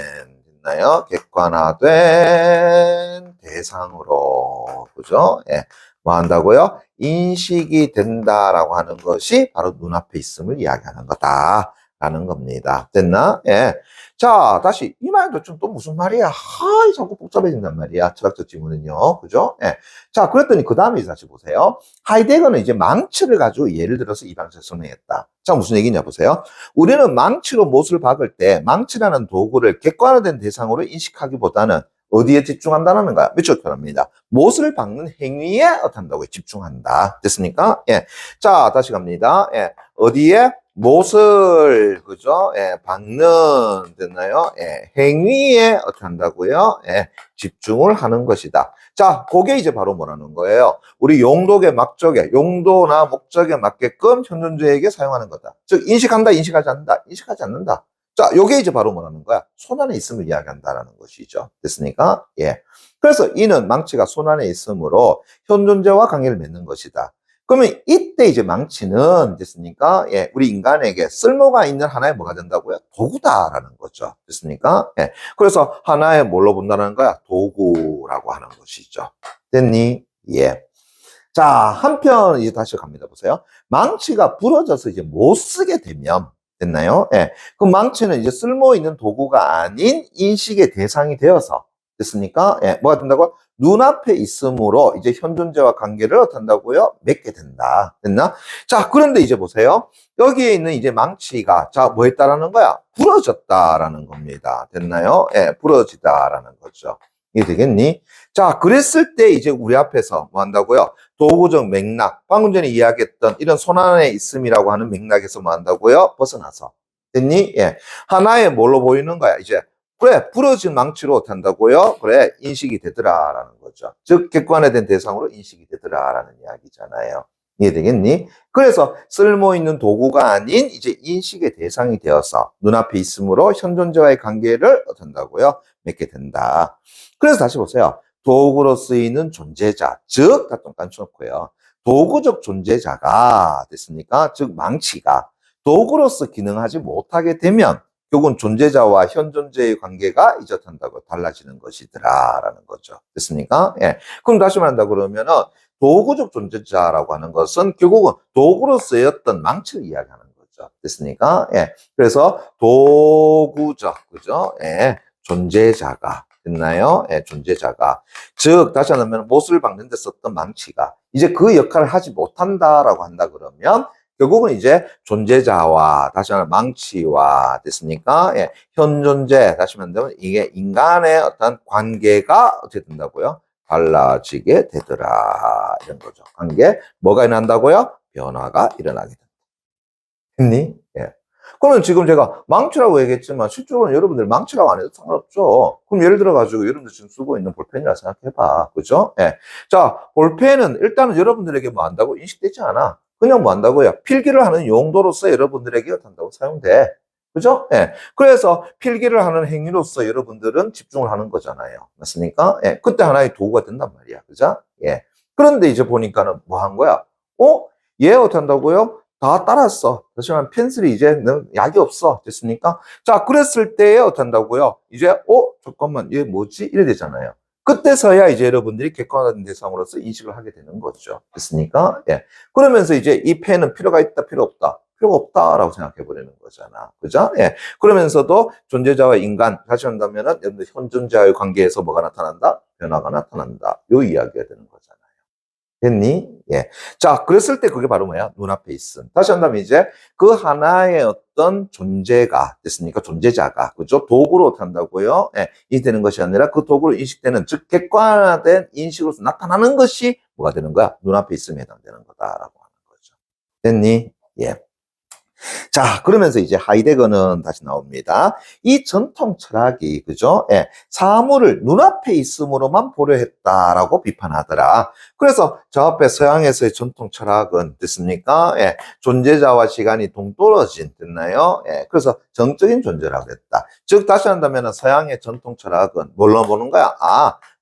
있나요? 객관화된 대상으로, 그죠? 예. 뭐 한다고요? 인식이 된다라고 하는 것이 바로 눈앞에 있음을 이야기하는 거다라는 겁니다. 됐나? 예. 자, 다시 이 말도 좀 또 무슨 말이야? 자꾸 복잡해진단 말이야. 철학적 지문은요. 그죠? 예. 자, 그랬더니 그 다음에 다시 보세요. 하이데거는 이제 망치를 가지고 예를 들어서 이 방식을 설명했다. 자, 무슨 얘기냐 보세요. 우리는 망치로 못을 박을 때 망치라는 도구를 객관화된 대상으로 인식하기보다는 어디에 집중한다는 거야? 밑줄 표현합니다. 못을 박는 행위에 어떤다고 집중한다. 됐습니까? 예. 자, 다시 갑니다. 예. 어디에? 못을, 그죠? 예. 박는, 됐나요? 예. 행위에 어떻게 한다고요? 예. 집중을 하는 것이다. 자, 그게 이제 바로 뭐라는 거예요? 우리 용도의 목적에, 용도나 목적에 맞게끔 현 존재에게 사용하는 거다. 즉, 인식한다, 인식하지 않는다, 인식하지 않는다. 자, 요게 이제 바로 뭐라는 거야? 손 안에 있음을 이야기한다라는 것이죠. 됐습니까? 예. 그래서 이는 망치가 손 안에 있으므로 현 존재와 관계를 맺는 것이다. 그러면 이때 이제 망치는 됐습니까? 예. 우리 인간에게 쓸모가 있는 하나의 뭐가 된다고요? 도구다라는 거죠. 됐습니까? 예. 그래서 하나의 뭘로 본다는 거야? 도구라고 하는 것이죠. 됐니? 예. 자, 한편 이제 다시 갑니다. 보세요. 망치가 부러져서 이제 못 쓰게 되면 됐나요? 예. 그 망치는 이제 쓸모 있는 도구가 아닌 인식의 대상이 되어서 됐습니까? 예. 뭐가 된다고? 눈앞에 있으므로 이제 현 존재와 관계를 어떻게 한다고요? 맺게 된다. 됐나? 자, 그런데 이제 보세요. 여기에 있는 이제 망치가 자, 뭐 했다라는 거야? 부러졌다라는 겁니다. 됐나요? 예, 부러지다라는 거죠. 이게 되겠니? 자, 그랬을 때 이제 우리 앞에서 뭐 한다고요? 도구적 맥락, 방금 전에 이야기했던 이런 손안에 있음이라고 하는 맥락에서 뭐 한다고요? 벗어나서. 됐니? 예. 하나의 뭘로 보이는 거야? 이제, 그래, 부러진 망치로 한다고요? 그래, 인식이 되더라라는 거죠. 즉, 객관화된 대상으로 인식이 되더라라는 이야기잖아요. 이해되겠니? 그래서 쓸모 있는 도구가 아닌 이제 인식의 대상이 되어서 눈앞에 있으므로 현존자와의 관계를 어떤다고요? 맺게 된다. 그래서 다시 보세요. 도구로 쓰이는 존재자, 즉, 다 똑같이 놓고요. 도구적 존재자가 됐으니까, 즉, 망치가 도구로서 기능하지 못하게 되면, 결국은 존재자와 현존자의 관계가 이전한다고 달라지는 것이더라라는 거죠. 됐습니까? 예. 그럼 다시 말한다 그러면은, 도구적 존재자라고 하는 것은 결국은 도구로 쓰였던 망치를 이야기하는 거죠. 됐습니까? 예. 그래서 도구적, 그죠? 예. 존재자가. 됐나요? 예, 존재자가. 즉, 다시 하면 못을 박는 데 썼던 망치가 이제 그 역할을 하지 못한다라고 한다 그러면 결국은 이제 존재자와 다시 말하면 망치와 됐습니까? 예, 현존재 다시 말하면 이게 인간의 어떤 관계가 어떻게 된다고요? 달라지게 되더라 이런 거죠. 관계 뭐가 일어난다고요? 변화가 일어나게 된다. 했니? 예. 그러면 지금 제가 망치라고 얘기했지만 실제로는 여러분들 망치라고 안 해도 상관없죠. 그럼 예를 들어가지고 여러분들 지금 쓰고 있는 볼펜이라 생각해봐. 그죠? 예. 자, 볼펜은 일단은 여러분들에게 뭐 한다고 인식되지 않아. 그냥 뭐 한다고요? 필기를 하는 용도로서 여러분들에게 한다고 사용돼. 그죠? 예. 그래서 필기를 하는 행위로서 여러분들은 집중을 하는 거잖아요. 맞습니까? 예. 그때 하나의 도구가 된단 말이야. 그죠? 예. 그런데 이제 보니까는 뭐 한 거야? 얘 어떻게 한다고요? 다 따랐어. 다시 말하면 펜슬이 이제 약이 없어. 됐습니까? 자, 그랬을 때에 어떻게 한다고요? 이제, 잠깐만, 얘 뭐지? 이래 되잖아요. 그때서야 이제 여러분들이 객관화된 대상으로서 인식을 하게 되는 거죠. 됐습니까? 예. 그러면서 이제 이 펜은 필요가 있다, 필요 없다. 필요가 없다라고 생각해 버리는 거잖아. 그죠? 예. 그러면서도 존재자와 인간, 다시 한다면은 여러분들 현존자의 관계에서 뭐가 나타난다? 변화가 나타난다. 요 이야기가 되는 거잖아요. 됐니? 예. 자, 그랬을 때 그게 바로 뭐야? 눈앞에 있음. 다시 한다면 이제 그 하나의 어떤 존재가 됐습니까? 존재자가, 그죠? 도구로 한다고요? 예. 이 되는 것이 아니라 그 도구로 인식되는, 즉, 객관화된 인식으로서 나타나는 것이 뭐가 되는 거야? 눈앞에 있음에 해당되는 거다라고 하는 거죠. 됐니? 예. 자, 그러면서 이제 하이데거는 다시 나옵니다. 이 전통 철학이, 그죠? 예, 사물을 눈앞에 있음으로만 보려 했다라고 비판하더라. 그래서 저 앞에 서양에서의 전통 철학은 됐습니까? 예, 존재자와 시간이 동떨어진, 됐나요? 예, 그래서 정적인 존재라고 했다. 즉, 다시 한다면 서양의 전통 철학은 뭘로 보는 거야?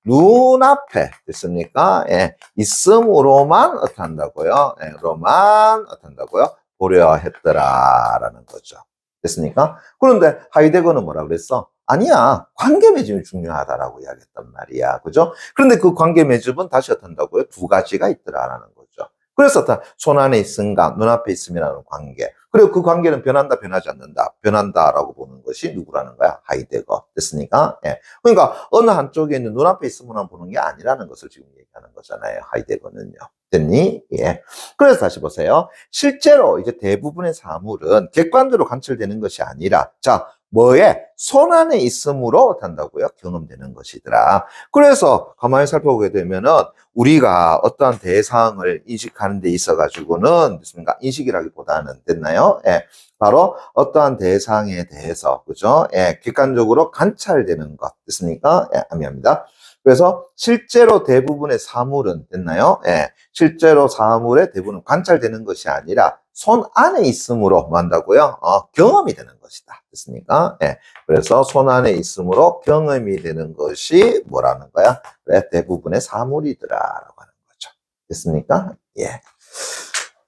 눈앞에, 됐습니까? 예, 있음으로만 어떻게 한다고요? 예, 로만 어떻게 한다고요? 보려 했더라라는 거죠. 됐습니까? 그런데 하이데거는 뭐라 그랬어? 아니야. 관계 맺음이 중요하다라고 이야기했단 말이야. 그죠? 그런데 그 관계 맺음은 다시 어떤다고요? 두 가지가 있더라라는 거죠. 그래서 손 안에 있음과 눈앞에 있음이라는 관계. 그리고 그 관계는 변한다, 변하지 않는다. 변한다라고 보는 것이 누구라는 거야? 하이데거. 됐습니까? 예. 그러니까 어느 한쪽에 있는 눈앞에 있음만 보는 게 아니라는 것을 지금 얘기하는 거잖아요. 하이데거는요. 됐니? 예. 그래서 다시 보세요. 실제로 이제 대부분의 사물은 객관적으로 관찰되는 것이 아니라, 자, 뭐에? 손 안에 있음으로 한다고요? 경험되는 것이더라. 그래서 가만히 살펴보게 되면은 우리가 어떠한 대상을 인식하는 데 있어가지고는, 됐습니까? 인식이라기보다는, 됐나요? 예. 바로 어떠한 대상에 대해서, 그죠? 예. 객관적으로 관찰되는 것, 됐습니까? 예. 미안합니다. 그래서 실제로 대부분의 사물은 됐나요? 예. 실제로 사물의 대부분은 관찰되는 것이 아니라 손 안에 있음으로 뭐 한다고요? 경험이 되는 것이다. 됐습니까? 예. 그래서 손 안에 있음으로 경험이 되는 것이 뭐라는 거야? 그래, 대부분의 사물이더라라고 하는 거죠. 됐습니까? 예.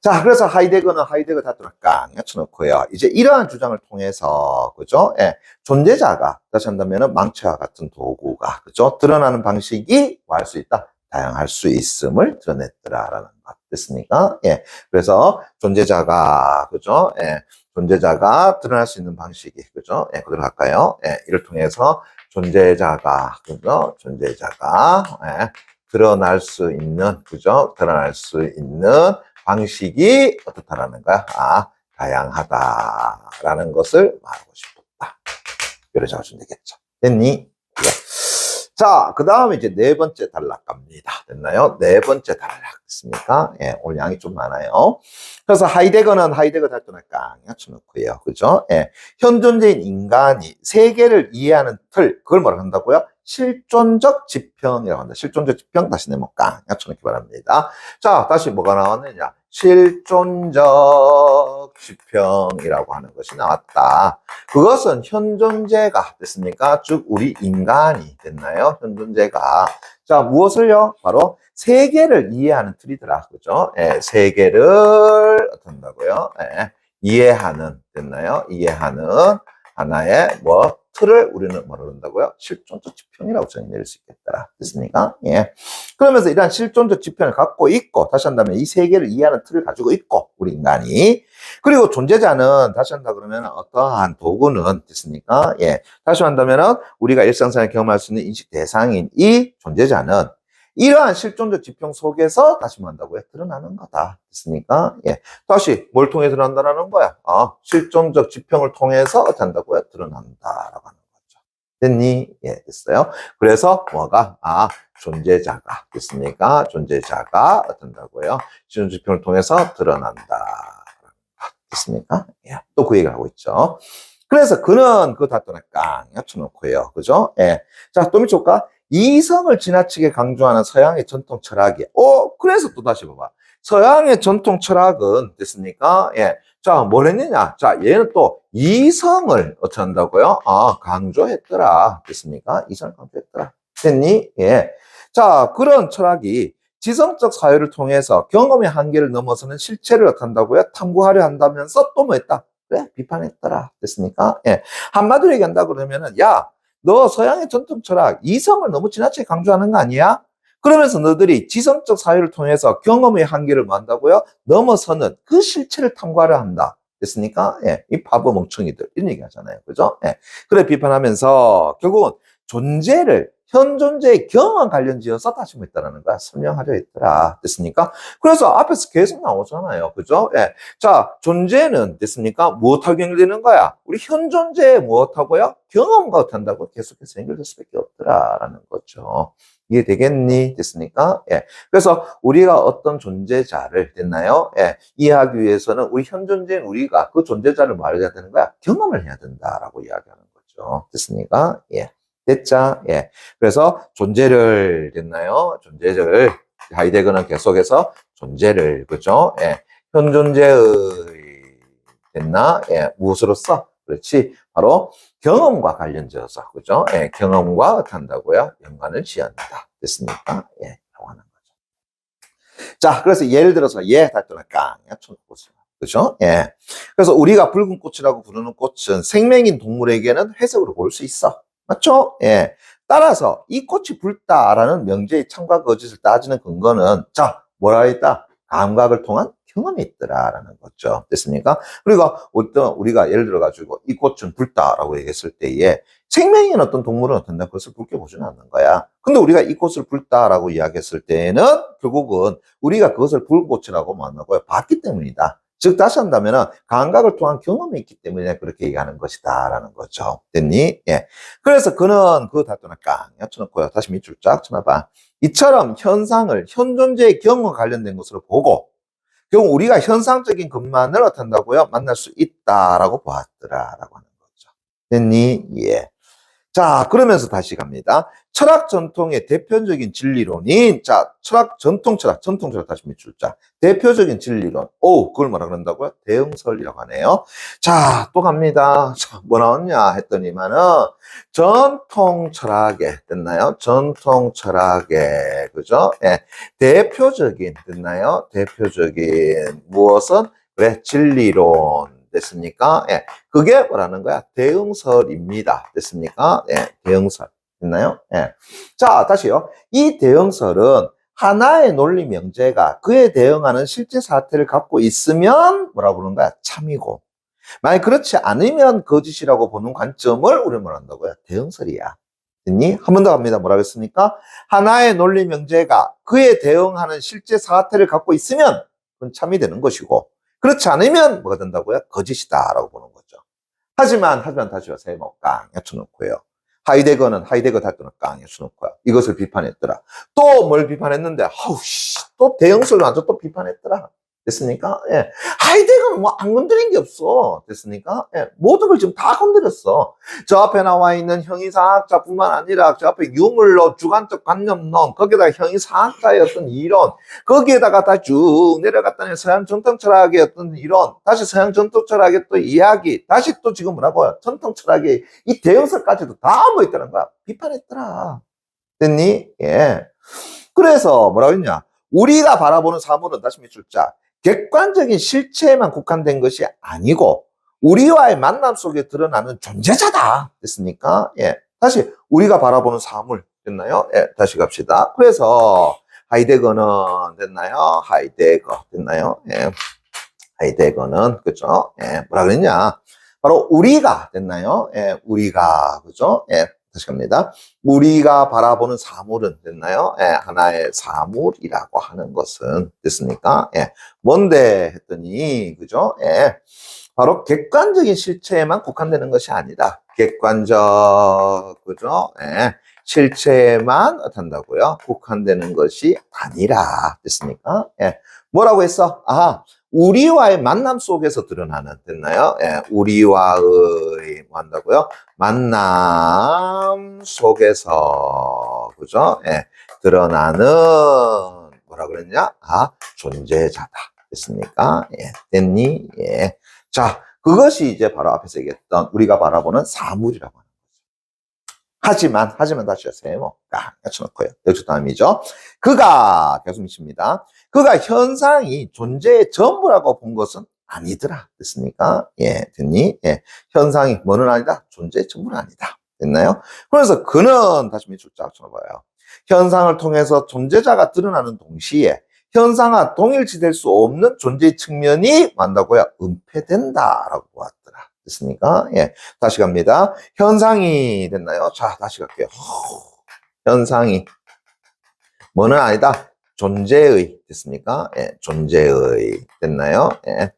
자, 그래서 하이데거 다투라 깡 쳐놓고요. 이제 이러한 주장을 통해서, 그죠? 예, 존재자가, 다시 한다면 망치와 같은 도구가, 그죠? 드러나는 방식이 뭐 할 수 있다? 다양할 수 있음을 드러냈더라라는 것. 됐습니까? 예. 그래서 존재자가, 그죠? 예. 존재자가 드러날 수 있는 방식이, 그죠? 예, 그대로 할까요? 예, 이를 통해서 존재자가, 그죠? 존재자가, 예, 드러날 수 있는, 그죠? 드러날 수 있는 방식이 어떻다라는 거야? 다양하다라는 것을 말하고 싶었다. 이렇게 적어주면 되겠죠. 됐니? 예. 자, 그 다음에 이제 네 번째 단락 갑니다. 됐나요? 네 번째 단락 됐습니까? 예, 오늘 양이 좀 많아요. 그래서 하이데거는 하이데거 달동을 깡 쳐놓고요. 그죠? 예. 현 존재인 인간이 세계를 이해하는 틀, 그걸 뭐라고 한다고요? 실존적 지평이라고 한다. 실존적 지평 다시 내면 깡 쳐놓기 바랍니다. 자, 다시 뭐가 나왔느냐? 실존적 지평이라고 하는 것이 나왔다. 그것은 현 존재가 됐습니까? 즉 우리 인간이 됐나요? 현 존재가 자 무엇을요? 바로 세계를 이해하는 틀이더라. 그죠? 예, 세계를 어떻게 한다고요? 예, 이해하는 됐나요? 이해하는 하나의 뭐 틀을 우리는 뭐라고 한다고요? 실존적 지평이라고 정의낼 수 있겠다. 됐습니까? 예. 그러면서 이러한 실존적 지평을 갖고 있고, 다시 한다면 이 세계를 이해하는 틀을 가지고 있고, 우리 인간이. 그리고 존재자는, 다시 한다 그러면 어떠한 도구는, 됐습니까? 예. 다시 한다면은 우리가 일상생활에 경험할 수 있는 인식 대상인 이 존재자는 이러한 실존적 지평 속에서 다시 뭐 한다고요? 드러나는 거다. 됐습니까? 예. 다시 뭘 통해 드러난다는 거야? 실존적 지평을 통해서 어떻게 한다고요? 드러난다라고 하는 거죠. 됐니? 예, 됐어요. 그래서 뭐가? 존재자가 됐습니까? 존재자가 어떻게 한다고요? 실존적 지평을 통해서 드러난다. 됐습니까? 예. 또 그 얘기를 하고 있죠. 그래서 그는 그 다또는 깡 합쳐놓고요. 그죠? 예. 자, 또 밑에 볼까? 이성을 지나치게 강조하는 서양의 전통 철학이, 그래서 또 다시 봐봐. 서양의 전통 철학은, 됐습니까? 예. 자, 뭘 했느냐? 자, 얘는 또 이성을 어떻게 한다고요? 강조했더라. 됐습니까? 이성을 강조했더라. 됐니? 예. 자, 그런 철학이 지성적 사유를 통해서 경험의 한계를 넘어서는 실체를 어떻게 한다고요? 탐구하려 한다면서 또 뭐 했다? 그래, 비판했더라. 됐습니까? 예. 한마디로 얘기한다 그러면은, 야, 너 서양의 전통 철학, 이성을 너무 지나치게 강조하는 거 아니야? 그러면서 너희들이 지성적 사유를 통해서 경험의 한계를 뭐 한다고요? 넘어서는 그 실체를 탐구하려 한다. 됐습니까? 예. 이 바보 멍청이들. 이런 얘기 하잖아요. 그죠? 예. 그래, 비판하면서 결국은 존재를 현 존재의 경험 관련 지어서 다시 뭐 했다라는 거야. 설명하려 했더라. 됐습니까? 그래서 앞에서 계속 나오잖아요. 그죠? 예. 자, 존재는 됐습니까? 무엇하고 연결되는 거야? 우리 현 존재에 무엇하고요? 경험과 어떻게 한다고 계속해서 연결될 수밖에 없더라라는 거죠. 이해되겠니? 됐습니까? 예. 그래서 우리가 어떤 존재자를 됐나요? 예. 이해하기 위해서는 우리 현 존재인 우리가 그 존재자를 말해야 되는 거야. 경험을 해야 된다라고 이야기하는 거죠. 됐습니까? 예. 됐자? 예. 그래서 존재를 됐나요? 존재를 하이데거는 계속해서 존재를 그죠? 예. 현 존재의 됐나? 예. 무엇으로써? 그렇지. 바로 경험과 관련지어서 그죠? 예. 경험과 어떻게 한다고요? 연관을 지어낸다. 됐습니까? 예. 라고 하는 거죠. 자, 그래서 예를 들어서 달동을 깡 쳐놓고서 그죠? 예. 그래서 우리가 붉은 꽃이라고 부르는 꽃은 생명인 동물에게는 회색으로 보일 수 있어. 맞죠? 예. 따라서 이 꽃이 붉다라는 명제의 참과 거짓을 따지는 근거는 자, 뭐라 했다? 감각을 통한 경험이 있더라라는 거죠. 됐습니까? 우리가 예를 들어 가지고 이 꽃은 붉다라고 얘기했을 때에 생명인 어떤 동물은 어떤다? 그것을 붉게 보지는 않는 거야. 근데 우리가 이 꽃을 붉다라고 이야기했을 때에는 결국은 우리가 그것을 붉은 꽃이라고 만나고요. 봤기 때문이다. 즉 다시 한다면은 감각을 통한 경험이 있기 때문에 그렇게 얘기하는 것이다라는 거죠. 됐니? 예. 그래서 그는 그 다또는 깡 쳐놓고요. 다시 밑줄 쫙 쳐놔봐. 이처럼 현상을 현 존재의 경험과 관련된 것으로 보고 결국 우리가 현상적인 것만을 어떻게 한다고요? 만날 수 있다라고 보았더라라고 하는 거죠. 됐니? 예. 자, 그러면서 다시 갑니다. 철학 전통의 대표적인 진리론인, 자, 전통 철학 다시 밑줄자. 대표적인 진리론. 그걸 뭐라 그런다고요? 대응설이라고 하네요. 자, 또 갑니다. 자, 뭐 나왔냐 했더니만은, 전통 철학에, 됐나요? 전통 철학에, 그죠? 예. 대표적인, 됐나요? 대표적인, 무엇은? 그래, 진리론. 됐습니까? 예. 그게 뭐라는 거야? 대응설입니다. 됐습니까? 예. 대응설. 됐나요? 예. 자, 다시요. 이 대응설은 하나의 논리 명제가 그에 대응하는 실제 사태를 갖고 있으면 뭐라고 부르는 거야? 참이고. 만약 그렇지 않으면 거짓이라고 보는 관점을 우리는 뭐라 한다고요? 대응설이야. 됐니? 한 번 더 갑니다. 뭐라고 했습니까? 하나의 논리 명제가 그에 대응하는 실제 사태를 갖고 있으면 그건 참이 되는 것이고 그렇지 않으면 뭐가 된다고요? 거짓이다라고 보는 거죠. 하지만 다시요. 세모 깡 여쭤놓고요. 하이데거는 하이데거 닫거나 깡에 수놓고요. 이것을 비판했더라. 또 뭘 비판했는데, 또 대형설로 완전 또 비판했더라. 됐습니까? 예. 하이데거는 뭐 안 건드린 게 없어. 됐습니까? 예. 모든 걸 지금 다 건드렸어. 저 앞에 나와 있는 형이상학자뿐만 아니라 저 앞에 유물론, 주관적 관념론, 거기에다가 형이상학자의 어떤 이론, 거기에다가 다 쭉 내려갔다니 서양 전통 철학의 어떤 이론, 다시 서양 전통 철학의 또 이야기, 다시 또 지금 뭐라고요? 전통 철학의 이 대형설까지도 다 뭐 있다는 거야. 비판했더라. 됐니? 예. 그래서 뭐라고 했냐? 우리가 바라보는 사물은 다시 밑줄자. 객관적인 실체에만 국한된 것이 아니고 우리와의 만남 속에 드러나는 존재자다. 됐습니까? 예. 다시 우리가 바라보는 사물 됐나요? 예. 다시 갑시다. 그래서 하이데거는 됐나요? 하이데거 됐나요? 예. 하이데거는 그죠? 예. 뭐라 그랬냐? 바로 우리가 됐나요? 예. 우리가 그죠? 예. 다시 갑니다. 우리가 바라보는 사물은 됐나요? 예, 하나의 사물이라고 하는 것은 됐습니까? 예, 뭔데 했더니 그죠? 예, 바로 객관적인 실체에만 국한되는 것이 아니다. 객관적 그죠? 예, 실체에만 어떤다고요? 국한되는 것이 아니라 됐습니까? 예, 뭐라고 했어? 우리와의 만남 속에서 드러나는 됐나요? 예, 우리와의 뭐 한다고요? 만남 속에서 그죠? 예, 드러나는 뭐라 그랬냐? 존재자다. 됐습니까? 예, 됐니? 예. 자, 그것이 이제 바로 앞에서 얘기했던 우리가 바라보는 사물이라고 하는 거죠. 하지만 다시 세모 딱 갖춰놓고요. 여기서 다음이죠. 그가 계속 미칩니다. 그가 현상이 존재의 전부라고 본 것은 아니더라. 됐습니까? 예, 됐니? 예. 현상이 뭐는 아니다? 존재의 전부는 아니다. 됐나요? 그래서 그는 다시 밑줄 쫙 쳐봐요. 현상을 통해서 존재자가 드러나는 동시에 현상과 동일시될 수 없는 존재의 측면이 만다고요? 은폐된다라고 보았더라. 됐습니까? 예. 다시 갑니다. 현상이 됐나요? 자, 다시 갈게요. 현상이 뭐는 아니다. 존재의 됐습니까? 예, 존재의 됐나요? 예.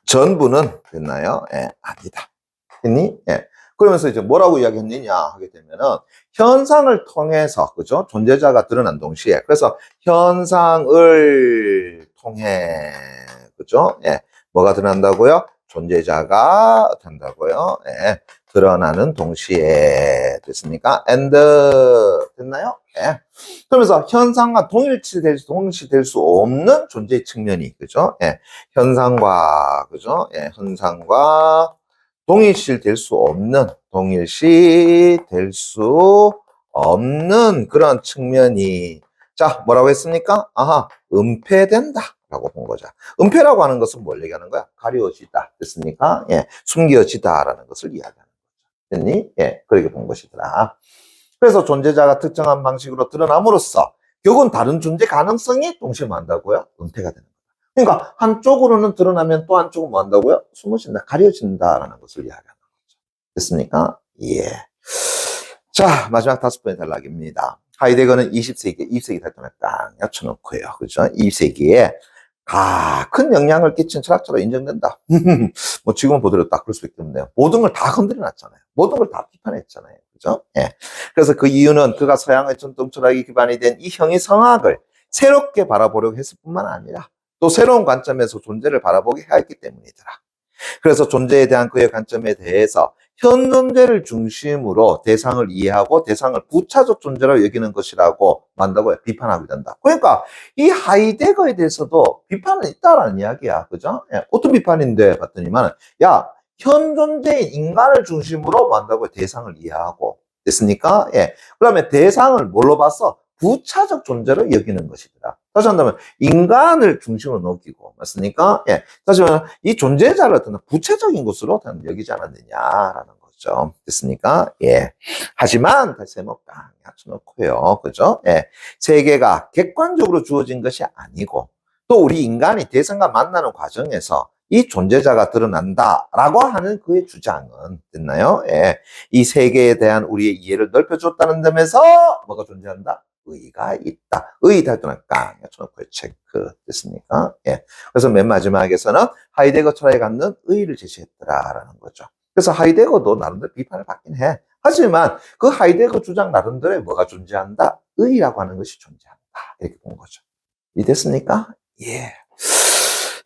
전부는 됐나요? 예, 아니다. 됐니? 예. 그러면서 이제 뭐라고 이야기했느냐 하게 되면은 현상을 통해서 그죠? 존재자가 드러난 동시에 그래서 현상을 통해 그죠? 예. 뭐가 드러난다고요? 존재자가 된다고요? 예. 드러나는 동시에 됐습니까? and 됐나요? 예. 그러면서 현상과 동일시될 수 없는 존재의 측면이 그죠? 예. 현상과 그죠? 예. 현상과 동일시될 수 없는 그런 측면이 자 뭐라고 했습니까? 은폐된다 라고 본 거죠. 은폐라고 하는 것은 뭘 얘기하는 거야? 가려지다 됐습니까? 예, 숨겨지다 라는 것을 이야기하는 거죠. 됐니? 예, 그렇게 본 것이더라. 그래서 존재자가 특정한 방식으로 드러남으로써 결국은 다른 존재 가능성이 동시에 뭐 한다고요? 은폐가 되는 거예요. 그러니까 한쪽으로는 드러나면 또 한쪽은 뭐 한다고요? 숨어진다, 가려진다라는 것을 이야기하는 거죠. 됐습니까? 예. 자, 마지막 5번의 단락입니다. 하이데거는 20세기 달동을 딱 엿쳐놓고요. 그죠? 20세기에 큰 영향을 끼친 철학자로 인정된다. 뭐 지금은 보더라도 딱 그럴 수밖에 없네요. 모든 걸 다 건드려 놨잖아요. 모든 걸 다 비판했잖아요. 그죠? 예. 그래서 그 이유는 그가 서양의 전통 철학이 기반이 된 이 형이성학을 새롭게 바라보려고 했을 뿐만 아니라 또 새로운 관점에서 존재를 바라보게 하였기 때문이더라. 그래서 존재에 대한 그의 관점에 대해서 현 존재를 중심으로 대상을 이해하고 대상을 부차적 존재로 여기는 것이라고 만다고 비판하게 된다. 그러니까 이 하이데거에 대해서도 비판은 있다라는 이야기야. 그죠? 예, 어떤 비판인데 봤더니만 현 존재인 인간을 중심으로 만다고 대상을 이해하고 됐습니까? 예. 그러면 대상을 뭘로 봤어? 부차적 존재로 여기는 것이더라. 다시 한다면 인간을 중심으로 넘기고 맞습니까? 예. 다시 말하면 이 존재자를 어떤 부차적인 것으로 여기지 않았느냐라는 거죠. 됐습니까? 예. 하지만 다시 한번 딱 갖춰놓고요. 그죠? 예. 세계가 객관적으로 주어진 것이 아니고 또 우리 인간이 대상과 만나는 과정에서 이 존재자가 드러난다라고 하는 그의 주장은 됐나요? 예. 이 세계에 대한 우리의 이해를 넓혀줬다는 점에서 뭐가 존재한다? 의가 있다. 의 달동을 깡 쳐놓고 체크 됐습니까? 예. 그래서 맨 마지막에서는 하이데거 철학에 갖는 의의를 제시했더라라는 거죠. 그래서 하이데거도 나름대로 비판을 받긴 해. 하지만 그 하이데거 주장 나름대로의 뭐가 존재한다? 의라고 하는 것이 존재한다. 이렇게 본 거죠. 이해됐습니까? 예.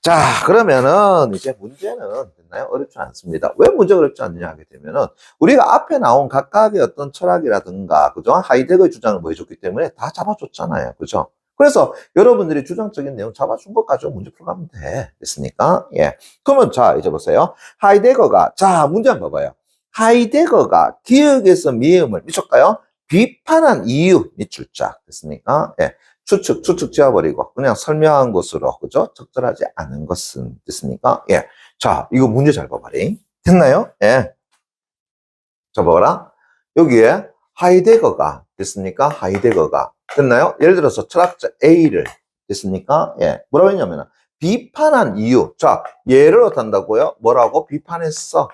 자, 그러면은 이제 문제는 됐나요? 어렵지 않습니다. 왜 문제가 어렵지 않느냐 하게 되면은 우리가 앞에 나온 각각의 어떤 철학이라든가, 그죠? 하이데거의 주장을 뭐 해줬기 때문에 다 잡아줬잖아요. 그죠? 그래서 여러분들이 주장적인 내용 잡아준 것 가지고 문제 풀어가면 돼. 됐습니까? 예. 그러면 자, 이제 보세요. 하이데거가, 자, 문제 한번 봐봐요. 하이데거가 기억에서 미음을, 미쳤까요? 비판한 이유, 밑줄자. 됐습니까? 예. 추측 지어버리고 그냥 설명한 것으로, 그죠? 적절하지 않은 것은 됐습니까? 예. 자, 이거 문제 잘 봐봐리. 됐나요? 예. 자, 봐봐라. 여기에 하이데거가 됐습니까? 하이데거가 됐나요? 예를 들어서 철학자 A를 됐습니까? 예. 뭐라고 했냐면 비판한 이유. 자, 예를 어떤다고요? 뭐라고 비판했어?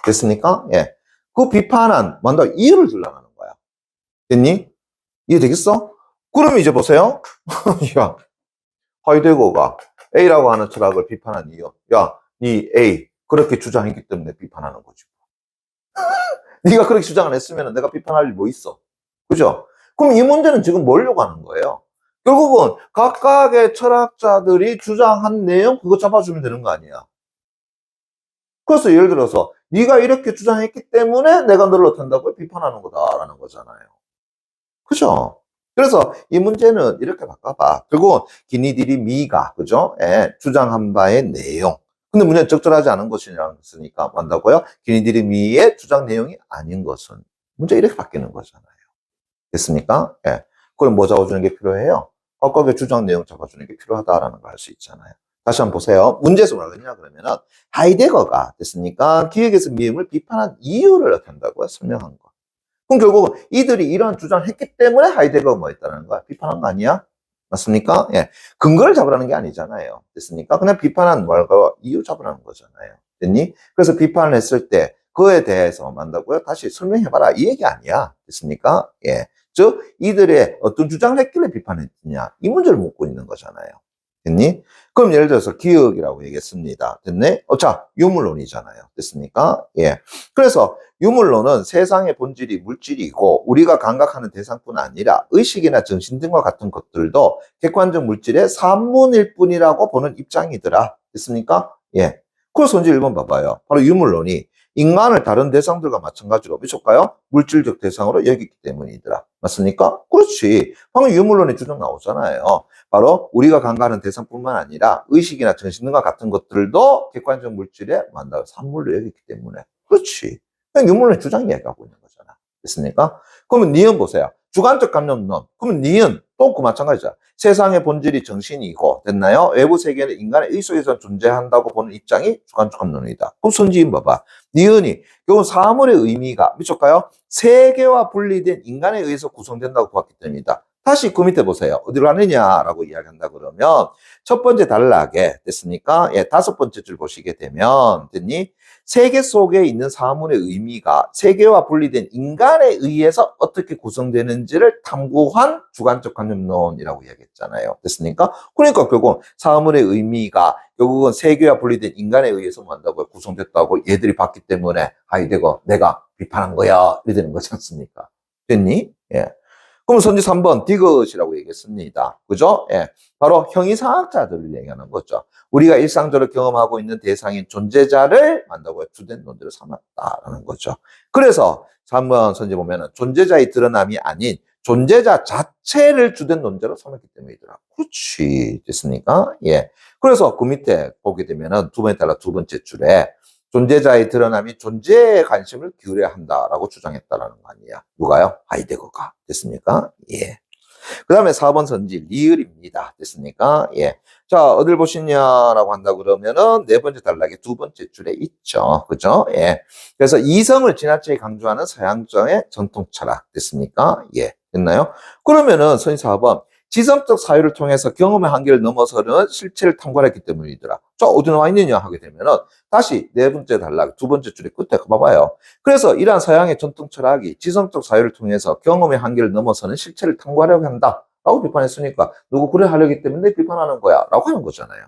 됐습니까? 예. 그 비판한 뭔가 이유를 들라는 거야. 됐니? 이해되겠어? 그럼 이제 보세요. 야, 하이데거가 A라고 하는 철학을 비판한 이유. 야, 니 A 그렇게 주장했기 때문에 비판하는 거지. 네가 그렇게 주장 안 했으면 내가 비판할 일 뭐 있어? 그죠? 그럼 이 문제는 지금 뭐려고 하는 거예요? 결국은 각각의 철학자들이 주장한 내용 그거 잡아주면 되는 거 아니야. 그래서 예를 들어서 네가 이렇게 주장했기 때문에 내가 너를 어떤다고 비판하는 거다라는 거잖아요. 그죠? 그래서 이 문제는 이렇게 바꿔봐. 결국은 기니들이 미가, 그죠? 예, 주장한 바의 내용. 근데 문제는 적절하지 않은 것이니까 한다고요? 기니들이 미의 주장 내용이 아닌 것은. 문제 이렇게 바뀌는 거잖아요. 됐습니까? 예. 그럼 뭐 잡아주는 게 필요해요? 각각의 주장 내용 잡아주는 게 필요하다라는 걸 알 수 있잖아요. 다시 한번 보세요. 문제에서 뭐라고 했냐 그러면은 하이데거가 됐습니까? 기획에서 미음을 비판한 이유를 어떻게 한다고요? 설명한 거. 그럼 결국은 이들이 이런 주장을 했기 때문에 하이데거가 뭐 했다는 거야? 비판한 거 아니야? 맞습니까? 예. 근거를 잡으라는 게 아니잖아요. 됐습니까? 그냥 비판한 뭘까? 이유 잡으라는 거잖아요. 됐니? 그래서 비판을 했을 때 그에 대해서 만다고요? 다시 설명해봐라. 이 얘기 아니야. 됐습니까? 예. 즉, 이들의 어떤 주장을 했길래 비판했느냐. 이 문제를 묻고 있는 거잖아요. 됐니? 그럼 예를 들어서 기억이라고 얘기했습니다. 됐네? 자, 유물론이잖아요. 됐습니까? 예. 그래서 유물론은 세상의 본질이 물질이고 우리가 감각하는 대상뿐 아니라 의식이나 정신 등과 같은 것들도 객관적 물질의 산문일 뿐이라고 보는 입장이더라. 됐습니까? 예. 그래서 먼저 1번 봐봐요. 바로 유물론이 인간을 다른 대상들과 마찬가지로 미쳤까요? 물질적 대상으로 여기기 때문이더라. 맞습니까? 그렇지. 방금 유물론의 주장 나오잖아요. 바로 우리가 감각하는 대상뿐만 아니라 의식이나 정신 등과 같은 것들도 객관적 물질에 만나 산물로 여기기 때문에. 그렇지. 그냥 유물론의 주장 이야기하고 있는 거잖아. 됐습니까? 그러면 니은 보세요. 주관적 관념론. 그러면 니은 또 그 마찬가지죠. 세상의 본질이 정신이고 됐나요? 외부 세계는 인간의 의 속에서 존재한다고 보는 입장이 주관적 관념론이다. 그럼 선지인 봐봐. 니은이 결국 사물의 의미가 미쳤까요? 세계와 분리된 인간에 의해서 구성된다고 보았기 때문이다. 다시 그 밑에 보세요. 어디로 가느냐라고 이야기한다 그러면 첫 번째 단락에 됐습니까? 예, 다섯 번째 줄 보시게 되면 됐니? 세계 속에 있는 사물의 의미가 세계와 분리된 인간에 의해서 어떻게 구성되는지를 탐구한 주관적 관념론이라고 이야기했잖아요. 됐습니까? 그러니까 결국 사물의 의미가 결국은 세계와 분리된 인간에 의해서 만다고 구성됐다고 얘들이 봤기 때문에 하이데거 내가 비판한 거야 이래 되는 거지 않습니까? 됐니? 예. 그럼 선지 3번 디귿이라고 얘기했습니다. 그죠? 예. 바로 형이상학자들을 얘기하는 거죠. 우리가 일상적으로 경험하고 있는 대상인 존재자를 만다고 주된 논제로 삼았다라는 거죠. 그래서 3번 선지 보면은 존재자의 드러남이 아닌 존재자 자체를 주된 논제로 삼았기 때문이더라. 그렇지. 됐습니까? 예. 그래서 그 밑에 보게 되면은 두 번에 따라 두 번째 줄에 존재자의 드러남이 존재에 관심을 기울여야 한다라고 주장했다라는 거 아니야. 누가요? 하이데거가. 됐습니까? 예. 그 다음에 4번 선지 리을입니다. 됐습니까? 예. 자, 어딜 보시냐라고 한다 그러면은 네 번째 단락의 두 번째 줄에 있죠. 그죠? 예. 그래서 이성을 지나치게 강조하는 서양적의 전통 철학. 됐습니까? 예. 됐나요? 그러면은 선지 4번 지성적 사유를 통해서 경험의 한계를 넘어서는 실체를 탐구했기 때문이더라. 자, 어디 나와 있느냐 하게 되면은 다시 네 번째 단락, 두 번째 줄에 끝에 봐봐요. 그래서 이러한 서양의 전통 철학이 지성적 사유를 통해서 경험의 한계를 넘어서는 실체를 탐구하려고 한다. 라고 비판했으니까 누구 그래 하려기 때문에 비판하는 거야. 라고 하는 거잖아요.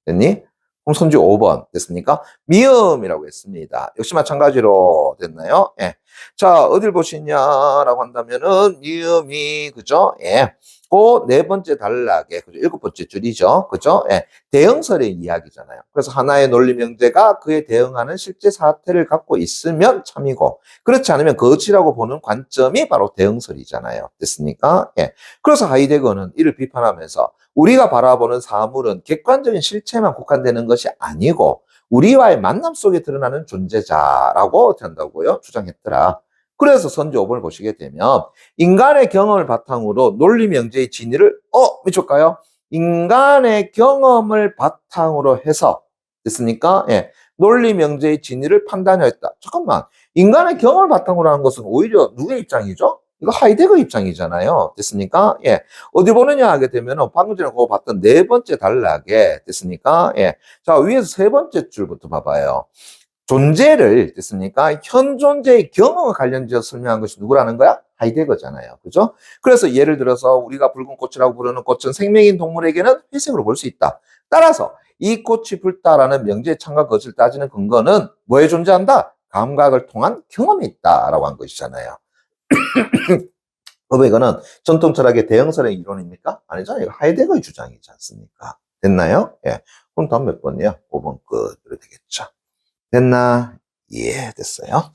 됐니? 그럼 선지 5번 됐습니까? 미음이라고 했습니다. 역시 마찬가지로 됐나요? 예. 자, 어딜 보시냐라고 한다면은 미음이 그죠? 예. 그 네 번째 단락에 그죠? 일곱 번째 줄이죠. 그죠? 예. 대응설의 이야기잖아요. 그래서 하나의 논리 명제가 그에 대응하는 실제 사태를 갖고 있으면 참이고 그렇지 않으면 거짓이라고 보는 관점이 바로 대응설이잖아요. 됐습니까? 예. 그래서 하이데거는 이를 비판하면서 우리가 바라보는 사물은 객관적인 실체만 국한되는 것이 아니고 우리와의 만남 속에 드러나는 존재자라고 한다고요 주장했더라. 그래서 선지 5번을 보시게 되면 인간의 경험을 바탕으로 논리 명제의 진위를 미쳐볼까요? 인간의 경험을 바탕으로 해서 됐습니까? 예. 논리 명제의 진위를 판단하였다. 잠깐만. 인간의 경험을 바탕으로 하는 것은 오히려 누구의 입장이죠? 이거 하이데거 입장이잖아요. 됐습니까? 예. 어디 보느냐 하게 되면 방금 전에 그거 봤던 네 번째 단락에 됐습니까? 예. 자, 위에서 세 번째 줄부터 봐봐요. 존재를 됐습니까? 현 존재의 경험과 관련지어 설명한 것이 누구라는 거야? 하이데거잖아요. 그죠? 그래서 예를 들어서 우리가 붉은 꽃이라고 부르는 꽃은 생명인 동물에게는 회색으로 볼 수 있다. 따라서 이 꽃이 붉다라는 명제의 참과 것을 따지는 근거는 뭐에 존재한다? 감각을 통한 경험이 있다라고 한 것이잖아요. 그럼 이거는 전통 철학의 대형설의 이론입니까? 아니잖아요. 이거 하이데거의 주장이지 않습니까? 됐나요? 예. 그럼 다음 몇 번이요? 5번 끝. 이렇게 되겠죠. 됐나? 예, 됐어요.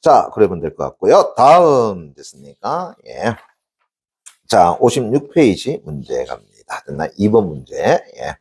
자, 그러면 될 것 같고요. 다음 됐습니까? 예. 자, 56페이지 문제 갑니다. 됐나? 2번 문제. 예.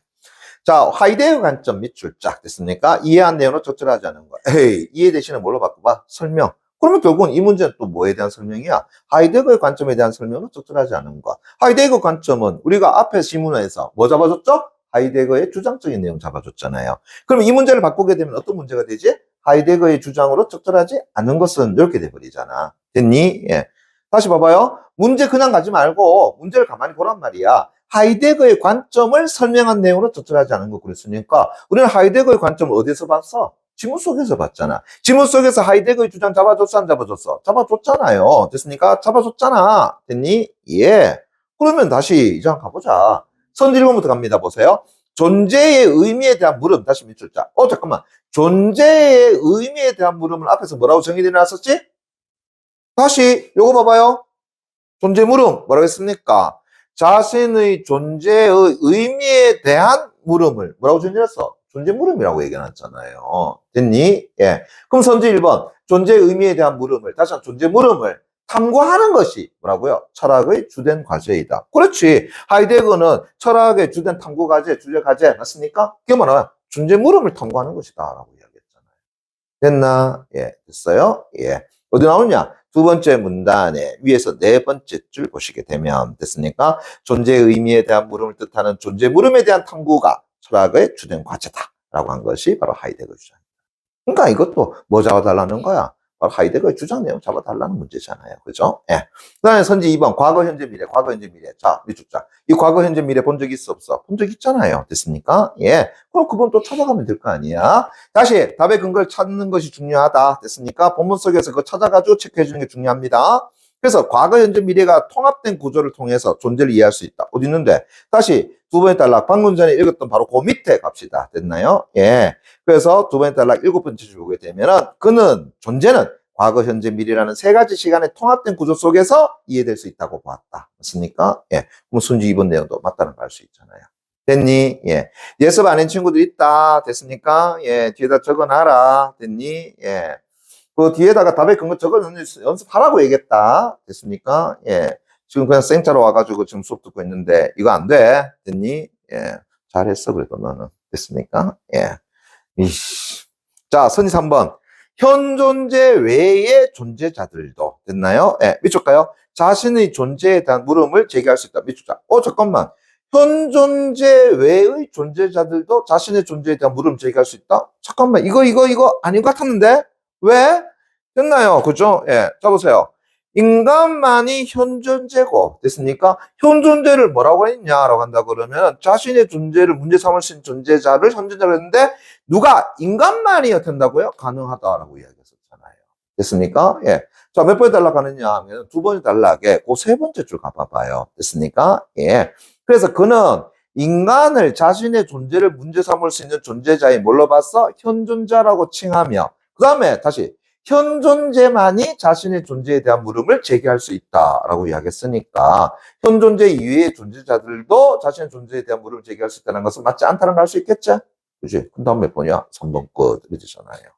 자, 하이데거 관점 및 출작 됐습니까? 이해한 내용으로 적절하지 않은 거. 에이, 이해 대신에 뭘로 바꿔봐? 설명. 그러면 결국은 이 문제는 또 뭐에 대한 설명이야? 하이데거의 관점에 대한 설명으로 적절하지 않은 거. 하이데거 관점은 우리가 앞에 지문에서 뭐 잡아줬죠? 하이데거의 주장적인 내용 잡아줬잖아요. 그럼 이 문제를 바꾸게 되면 어떤 문제가 되지? 하이데거의 주장으로 적절하지 않은 것은 이렇게 돼버리잖아. 됐니? 예. 다시 봐봐요. 문제 그냥 가지 말고 문제를 가만히 보란 말이야. 하이데거의 관점을 설명한 내용으로 적절하지 않은 거 그랬으니까 우리는 하이데거의 관점을 어디서 봤어? 지문 속에서 봤잖아. 지문 속에서 하이데거의 주장 잡아줬어, 안 잡아줬어? 잡아줬잖아요. 됐습니까? 잡아줬잖아. 됐니? 예. 그러면 다시 이장 가보자. 선지 1번부터 갑니다. 보세요. 존재의 의미에 대한 물음. 다시 밑줄 자. 잠깐만. 존재의 의미에 대한 물음을 앞에서 뭐라고 정의되어 놨었지? 다시 요거 봐봐요. 존재 물음. 뭐라고 했습니까? 자신의 존재의 의미에 대한 물음을 뭐라고 정의했어? 존재 물음이라고 얘기해놨잖아요. 됐니? 예. 그럼 선지 1번. 존재의 의미에 대한 물음을, 다시 한 존재 물음을 탐구하는 것이 뭐라고요? 철학의 주된 과제이다. 그렇지. 하이데거는 철학의 주된 탐구 과제, 주제 과제 맞습니까? 그게 뭐냐? 존재 물음을 탐구하는 것이다. 라고 이야기했잖아요. 됐나? 예. 됐어요? 예. 어디 나오냐? 두 번째 문단에 위에서 네 번째 줄 보시게 되면 됐습니까? 존재의 의미에 대한 물음을 뜻하는 존재 물음에 대한 탐구가 철학의 주된 과제다라고 한 것이 바로 하이데거 주장입니다. 그러니까 이것도 뭐 잡아달라는 거야? 바로 하이데거의 주장 내용 잡아달라는 문제잖아요. 그죠? 예. 그 다음에 선지 2번 과거, 현재, 미래. 과거, 현재, 미래. 자, 밑줄자. 이 과거, 현재, 미래 본 적 있어 없어? 본 적 있잖아요. 됐습니까? 예. 그럼 그건 또 찾아가면 될 거 아니야? 다시 답의 근거를 찾는 것이 중요하다. 됐습니까? 본문 속에서 그거 찾아가지고 체크해 주는 게 중요합니다. 그래서 과거, 현재, 미래가 통합된 구조를 통해서 존재를 이해할 수 있다. 어디 있는데? 다시 두 번째 단락 방금 전에 읽었던 바로 그 밑에 갑시다. 됐나요? 예. 그래서 두 번째 단락 일곱 번째 줄 보게 되면은 그는 존재는 과거, 현재, 미래라는 세 가지 시간의 통합된 구조 속에서 이해될 수 있다고 보았다. 맞습니까? 예. 그럼 순지 2번 내용도 맞다는 걸 알 수 있잖아요. 됐니? 예. 예습 안 한 친구들 있다. 됐습니까? 예. 뒤에다 적어놔라. 됐니? 예. 그 뒤에다가 답의 근거 적어 연습하라고 얘기했다. 됐습니까? 예. 지금 그냥 생짜로 와가지고 지금 수업 듣고 있는데 이거 안 돼. 됐니? 예. 잘했어. 그래도 너는. 됐습니까? 예. 이씨. 자, 선지 3번. 현 존재 외의 존재자들도 됐나요? 예. 밑줄까요? 자신의 존재에 대한 물음을 제기할 수 있다. 밑줄자. 잠깐만. 현 존재 외의 존재자들도 자신의 존재에 대한 물음을 제기할 수 있다? 잠깐만. 이거 아닌 것 같았는데? 왜? 됐나요? 그죠? 예. 자, 보세요. 인간만이 현 존재고, 됐습니까? 현 존재를 뭐라고 했냐라고 한다 그러면 자신의 존재를 문제 삼을 수 있는 존재자를 현 존재라고 했는데 누가 인간만이 된다고요? 가능하다라고 이야기했었잖아요. 됐습니까? 예. 자, 몇 번에 단락하느냐 하면 두 번에 단락에 그 세 번째 줄 가봐봐요. 됐습니까? 예. 그래서 그는 인간을 자신의 존재를 문제 삼을 수 있는 존재자에 뭘로 봤어? 현존자라고 칭하며 그 다음에 다시 현존재만이 자신의 존재에 대한 물음을 제기할 수 있다라고 이야기했으니까 현존재 이외의 존재자들도 자신의 존재에 대한 물음을 제기할 수 있다는 것은 맞지 않다는 걸 알 수 있겠지? 그지? 그럼 다음 몇 번이야? 3번 끝. 이렇게 되잖아요.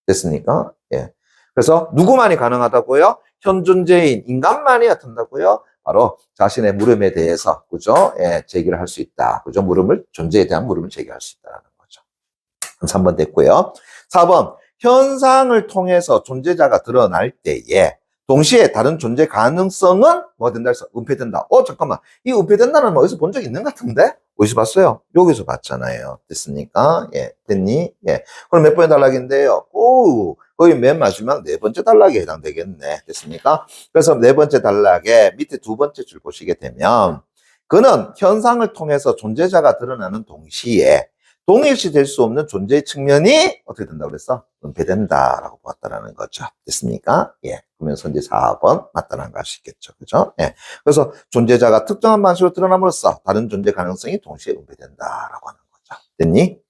됐습니까? 예. 그래서 누구만이 가능하다고요? 현존재인 인간만이 나타난다고요? 바로 자신의 물음에 대해서, 그죠? 예, 제기를 할 수 있다. 그죠? 존재에 대한 물음을 제기할 수 있다는 거죠. 그럼 3번 됐고요. 4번. 현상을 통해서 존재자가 드러날 때에 동시에 다른 존재 가능성은 뭐 된다 해서 은폐된다. 잠깐만. 이 은폐된다는 뭐 어디서 본 적 있는 것 같은데? 어디서 봤어요? 여기서 봤잖아요. 됐습니까? 예. 됐니? 예. 그럼 몇 번의 단락인데요? 거의 맨 마지막 네 번째 단락에 해당되겠네. 됐습니까? 그래서 네 번째 단락에 밑에 두 번째 줄 보시게 되면 그는 현상을 통해서 존재자가 드러나는 동시에 동일시 될 수 없는 존재의 측면이 어떻게 된다고 그랬어? 은폐된다라고 보았다라는 거죠. 됐습니까? 예. 그러면서 이제 4번 맞다라는 걸 알 수 있겠죠. 그죠? 예. 그래서 존재자가 특정한 방식으로 드러남으로써 다른 존재 가능성이 동시에 은폐된다라고 하는 거죠. 됐니?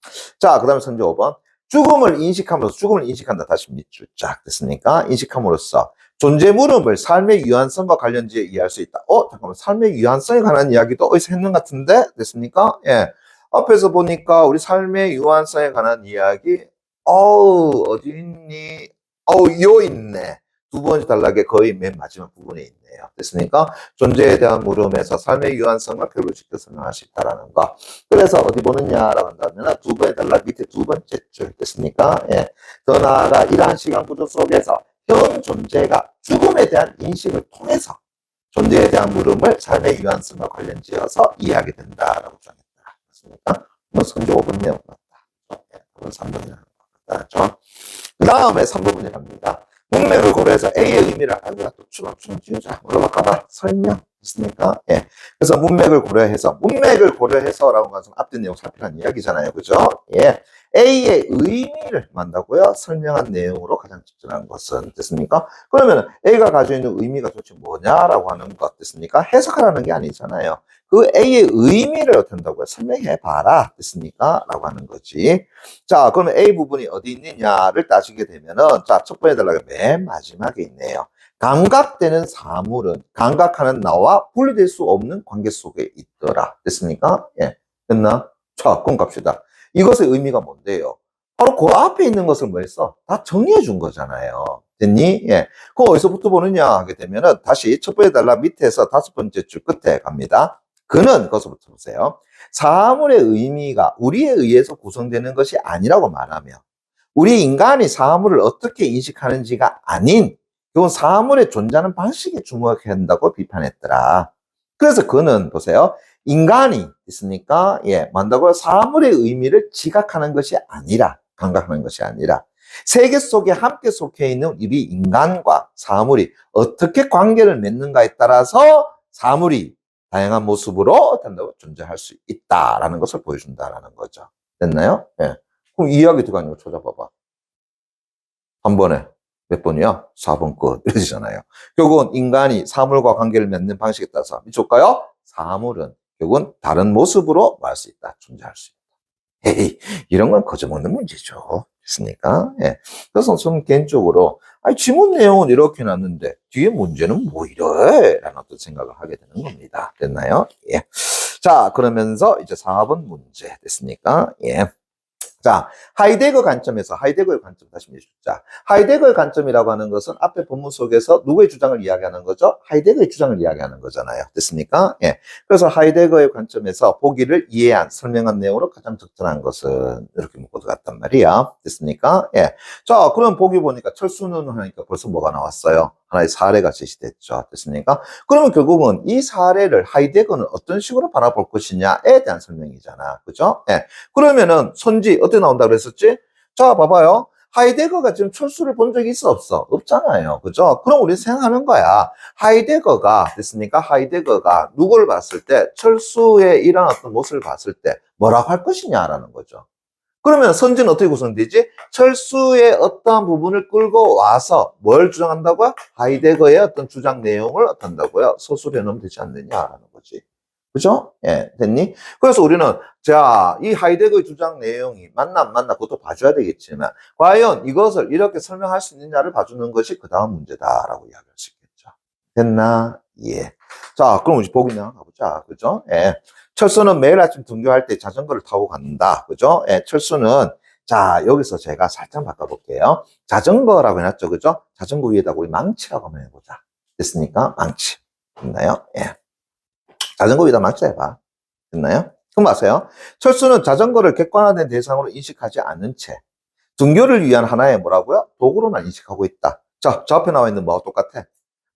자, 그 다음에 선제 5번. 죽음을 인식한다. 다시 밑줄 쫙 됐습니까? 인식함으로써 존재 물음을 삶의 유한성과 관련지에 이해할 수 있다. 잠깐만. 삶의 유한성에 관한 이야기도 어디서 했는 것 같은데? 됐습니까? 예. 앞에서 보니까 우리 삶의 유한성에 관한 이야기, 어디 있니? 요 있네. 두 번째 단락에 거의 맨 마지막 부분에 있네요. 됐습니까? 존재에 대한 물음에서 삶의 유한성을 결부시켜 설명할 수 있다는 거. 그래서 어디 보느냐라고 한다면 두 번째 단락 밑에 두 번째 줄 됐습니까? 예. 더 나아가 이러한 시간 구조 속에서 현 존재가 죽음에 대한 인식을 통해서 존재에 대한 물음을 삶의 유한성과 관련지어서 이해하게 된다라고 주장했다. 맞습니까? 선제 5번 내용 맞다. 3번이라는 거 맞다. 그 다음에 3번에 갑니다. 문맥을 고려해서 A의 의미를 또 추론 띄우자. 물어볼까봐 설명 있습니까? 예. 그래서 문맥을 고려해서라고 하는 것은 앞뒤 내용 살피라는 이야기잖아요. 그죠? 예. A의 의미를 만다고요? 설명한 내용으로 가장 적절한 것은 됐습니까? 그러면 A가 가지고 있는 의미가 도대체 뭐냐라고 하는 것 됐습니까? 해석하라는 게 아니잖아요. 그 A의 의미를 어떻게 한다고요? 설명해 봐라. 됐습니까? 라고 하는 거지. 자, 그러면 A 부분이 어디 있느냐를 따지게 되면은, 자, 첫 번째 단락에 맨 마지막에 있네요. 감각되는 사물은 감각하는 나와 분리될 수 없는 관계 속에 있더라. 됐습니까? 예. 됐나? 자, 그럼 갑시다. 이것의 의미가 뭔데요? 바로 그 앞에 있는 것을 뭐 했어? 다 정리해 준 거잖아요. 됐니? 예. 그럼 어디서부터 보느냐 하게 되면은 다시 첫 번째 단락 밑에서 다섯 번째 줄 끝에 갑니다. 그는, 그것부터 보세요. 사물의 의미가 우리에 의해서 구성되는 것이 아니라고 말하며 우리 인간이 사물을 어떻게 인식하는지가 아닌 이건 사물의 존재하는 방식에 주목해야 한다고 비판했더라. 그래서 그는 보세요. 인간이 있으니까 만다고 사물의 의미를 지각하는 것이 아니라 감각하는 것이 아니라 세계 속에 함께 속해 있는 우리 인간과 사물이 어떻게 관계를 맺는가에 따라서 사물이 다양한 모습으로 존재할 수 있다라는 것을 보여준다라는 거죠. 됐나요? 예. 그럼 이야기 들어가는 거 찾아봐봐. 한 번에 몇 번이야? 4번 끝. 이러잖아요. 결국은 인간이 사물과 관계를 맺는 방식에 따라서 미쳐볼까요? 사물은 결국은 다른 모습으로 말할 수 있다. 존재할 수 있다. 에이, 이런 건 거저먹는 문제죠. 됐습니까? 예. 그래서 저는 개인적으로 지문 내용은 이렇게 놨는데 뒤에 문제는 뭐 이래? 라는 어떤 생각을 하게 되는 겁니다. 됐나요? 예. 자, 그러면서 이제 4번 문제 됐습니까? 예. 자, 하이데거 관점에서 하이데거의 관점 다시 해주자. 하이데거의 관점이라고 하는 것은 앞에 본문 속에서 누구의 주장을 이야기하는 거죠? 하이데거의 주장을 이야기하는 거잖아요. 됐습니까? 예. 그래서 하이데거의 관점에서 보기를 이해한, 설명한 내용으로 가장 적절한 것은 이렇게 묶어 들어갔단 말이야. 됐습니까? 예. 자, 그럼 보기 보니까 철수는 하니까 벌써 뭐가 나왔어요? 하나의 사례가 제시됐죠. 됐습니까? 그러면 결국은 이 사례를 하이데거는 어떤 식으로 바라볼 것이냐에 대한 설명이잖아. 그죠? 예. 그러면은 선지 어떻게 나온다고 그랬었지? 자, 봐봐요. 하이데거가 지금 철수를 본 적이 있어, 없어? 없잖아요. 그죠? 그럼 우리 생각하는 거야. 하이데거가, 됐습니까? 하이데거가 누구를 봤을 때, 철수의 이런 어떤 모습을 봤을 때 뭐라고 할 것이냐라는 거죠. 그러면 선지는 어떻게 구성되지? 철수의 어떠한 부분을 끌고 와서 뭘 주장한다고요? 하이데거의 어떤 주장 내용을 어떤다고요? 서술해 놓으면 되지 않느냐라는 거지. 그죠? 예, 됐니? 그래서 우리는, 자, 이 하이데거의 주장 내용이 맞나 안 맞나 그것도 봐줘야 되겠지만, 과연 이것을 이렇게 설명할 수 있느냐를 봐주는 것이 그 다음 문제다라고 이야기할 수 있겠죠. 됐나? 예. 자, 그럼 이제 보기 나가보자. 그죠? 예. 철수는 매일 아침 등교할 때 자전거를 타고 간다. 그죠? 예, 철수는, 자, 여기서 제가 살짝 바꿔볼게요. 자전거라고 해놨죠. 그죠? 자전거 위에다가 우리 망치라고 한번 해보자. 됐습니까? 망치. 됐나요? 예. 자전거 위에다 망치 해봐. 됐나요? 그럼 아세요? 철수는 자전거를 객관화된 대상으로 인식하지 않은 채 등교를 위한 하나의 뭐라고요? 도구로만 인식하고 있다. 자, 저 앞에 나와 있는 뭐가 똑같아?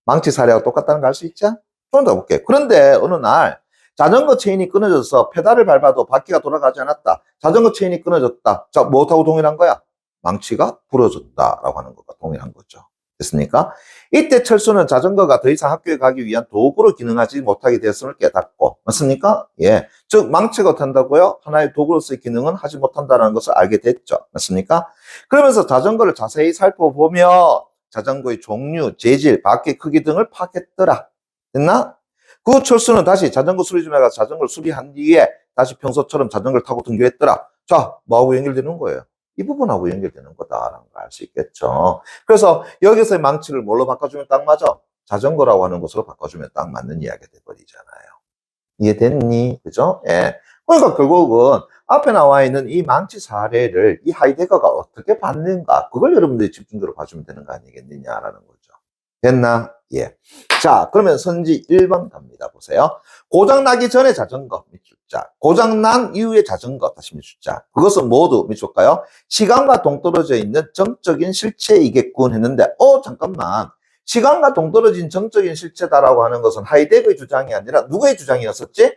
망치 사례하고 똑같다는 거 알 수 있죠? 좀 더 볼게. 그런데 어느 날 자전거 체인이 끊어져서 페달을 밟아도 바퀴가 돌아가지 않았다. 자전거 체인이 끊어졌다. 자, 뭐하고 동일한 거야? 망치가 부러졌다라고 하는 것과 동일한 거죠. 됐습니까? 이때 철수는 자전거가 더 이상 학교에 가기 위한 도구로 기능하지 못하게 되었음을 깨닫고, 맞습니까? 예. 즉, 망치가 어떤다고요? 하나의 도구로서의 기능은 하지 못한다는 것을 알게 됐죠. 맞습니까? 그러면서 자전거를 자세히 살펴보며 자전거의 종류, 재질, 바퀴 크기 등을 파악했더라. 됐나? 그 철수는 다시 자전거 수리점에 가서 자전거를 수리한 뒤에 다시 평소처럼 자전거를 타고 등교했더라. 자, 뭐하고 연결되는 거예요? 이 부분하고 연결되는 거다라는 걸 알 수 있겠죠. 그래서 여기서의 망치를 뭘로 바꿔주면 딱 맞아? 자전거라고 하는 것으로 바꿔주면 딱 맞는 이야기가 돼버리잖아요. 이해됐니? 그죠? 예. 그러니까 결국은 앞에 나와 있는 이 망치 사례를 이 하이데거가 어떻게 봤는가, 그걸 여러분들이 집중적으로 봐주면 되는 거 아니겠느냐라는 거죠. 됐나? 예. 자, 그러면 선지 1번 갑니다. 보세요. 고장나기 전에 자전거 밑줄자, 고장난 이후에 자전거 다시 밑줄자. 그것은 모두 밑줄까요? 시간과 동떨어져 있는 정적인 실체이겠군 했는데, 잠깐만. 시간과 동떨어진 정적인 실체다라고 하는 것은 하이데거의 주장이 아니라 누구의 주장이었었지?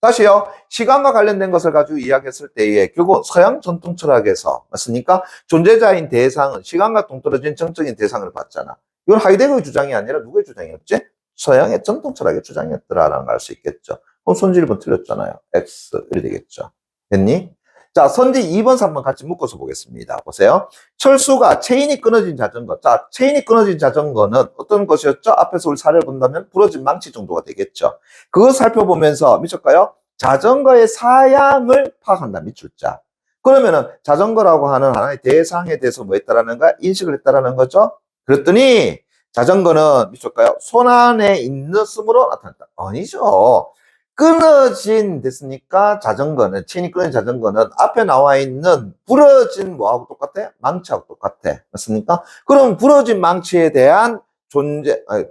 다시요. 시간과 관련된 것을 가지고 이야기했을 때에 결국 서양 전통 철학에서 맞습니까? 존재자인 대상은 시간과 동떨어진 정적인 대상을 봤잖아. 이건 하이데거의 주장이 아니라 누구의 주장이었지? 서양의 전통 철학의 주장이었더라라는 걸 알 수 있겠죠. 그럼 선지 1번 틀렸잖아요. X 이렇게 되겠죠. 됐니? 자, 선지 2번, 3번 같이 묶어서 보겠습니다. 보세요. 철수가 체인이 끊어진 자전거. 자, 체인이 끊어진 자전거는 어떤 것이었죠? 앞에서 우리 사례를 본다면 부러진 망치 정도가 되겠죠. 그거 살펴보면서 미쳤까요? 자전거의 사양을 파악한다. 밑줄자. 그러면은 자전거라고 하는 하나의 대상에 대해서 뭐 했다라는 가 인식을 했다라는 거죠. 그랬더니 자전거는 미쳤까요? 손 안에 있는으로 나타났다. 아니죠. 끊어진 됐으니까 자전거는 체인이 끊어진 자전거는 앞에 나와 있는 부러진 뭐하고 똑같아? 망치하고 똑같아. 맞습니까? 그럼 부러진 망치에 대한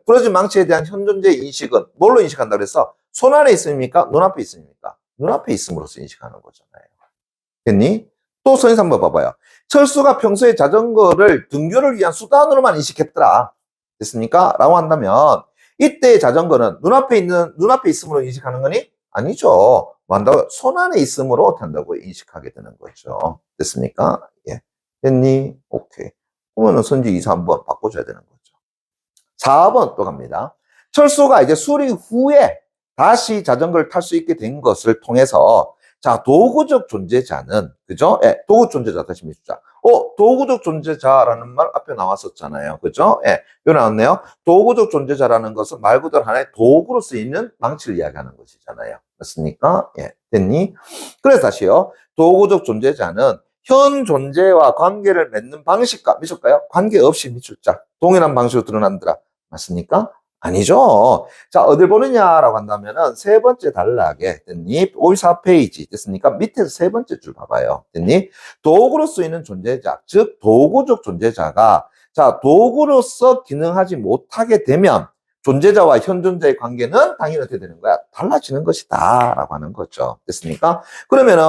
부러진 망치에 대한 현존재 인식은 뭘로 인식한다 그래서 손 안에 있습니까? 눈앞에 있습니까? 눈앞에 있음으로써 인식하는 거잖아요. 됐니? 또 선생님 한번 봐봐요. 철수가 평소에 자전거를 등교를 위한 수단으로만 인식했더라. 됐습니까? 라고 한다면 이때 자전거는 눈앞에 있음으로 인식하는 거니? 아니죠. 뭐 한다고? 손 안에 있음으로 어떻게 한다고 인식하게 되는 거죠. 됐습니까? 예. 됐니? 오케이. 그러면은 선지 2, 3번 바꿔줘야 되는 거죠. 4번 또 갑니다. 철수가 이제 수리 후에 다시 자전거를 탈 수 있게 된 것을 통해서 자, 도구적 존재자는, 그죠? 예, 도구 존재자 다시 믿자. 도구적 존재자라는 말 앞에 나왔었잖아요. 그죠? 예, 여기 나왔네요. 도구적 존재자라는 것은 말 그대로 하나의 도구로 쓰이는 망치를 이야기하는 것이잖아요. 맞습니까? 예, 됐니? 그래서 다시요. 도구적 존재자는 현 존재와 관계를 맺는 방식과, 미쳤까요? 관계없이 미출자. 동일한 방식으로 드러난더라. 맞습니까? 아니죠. 자, 어딜 보느냐라고 한다면은 세 번째 단락에 됐니? 54페이지 됐습니까? 밑에서 세 번째 줄 봐봐요. 됐니? 도구로 쓰이는 존재자, 즉 도구적 존재자가 자, 도구로서 기능하지 못하게 되면 존재자와 현존자의 관계는 당연히 어떻게 되는 거야? 달라지는 것이다 라고 하는 거죠. 됐습니까? 그러면은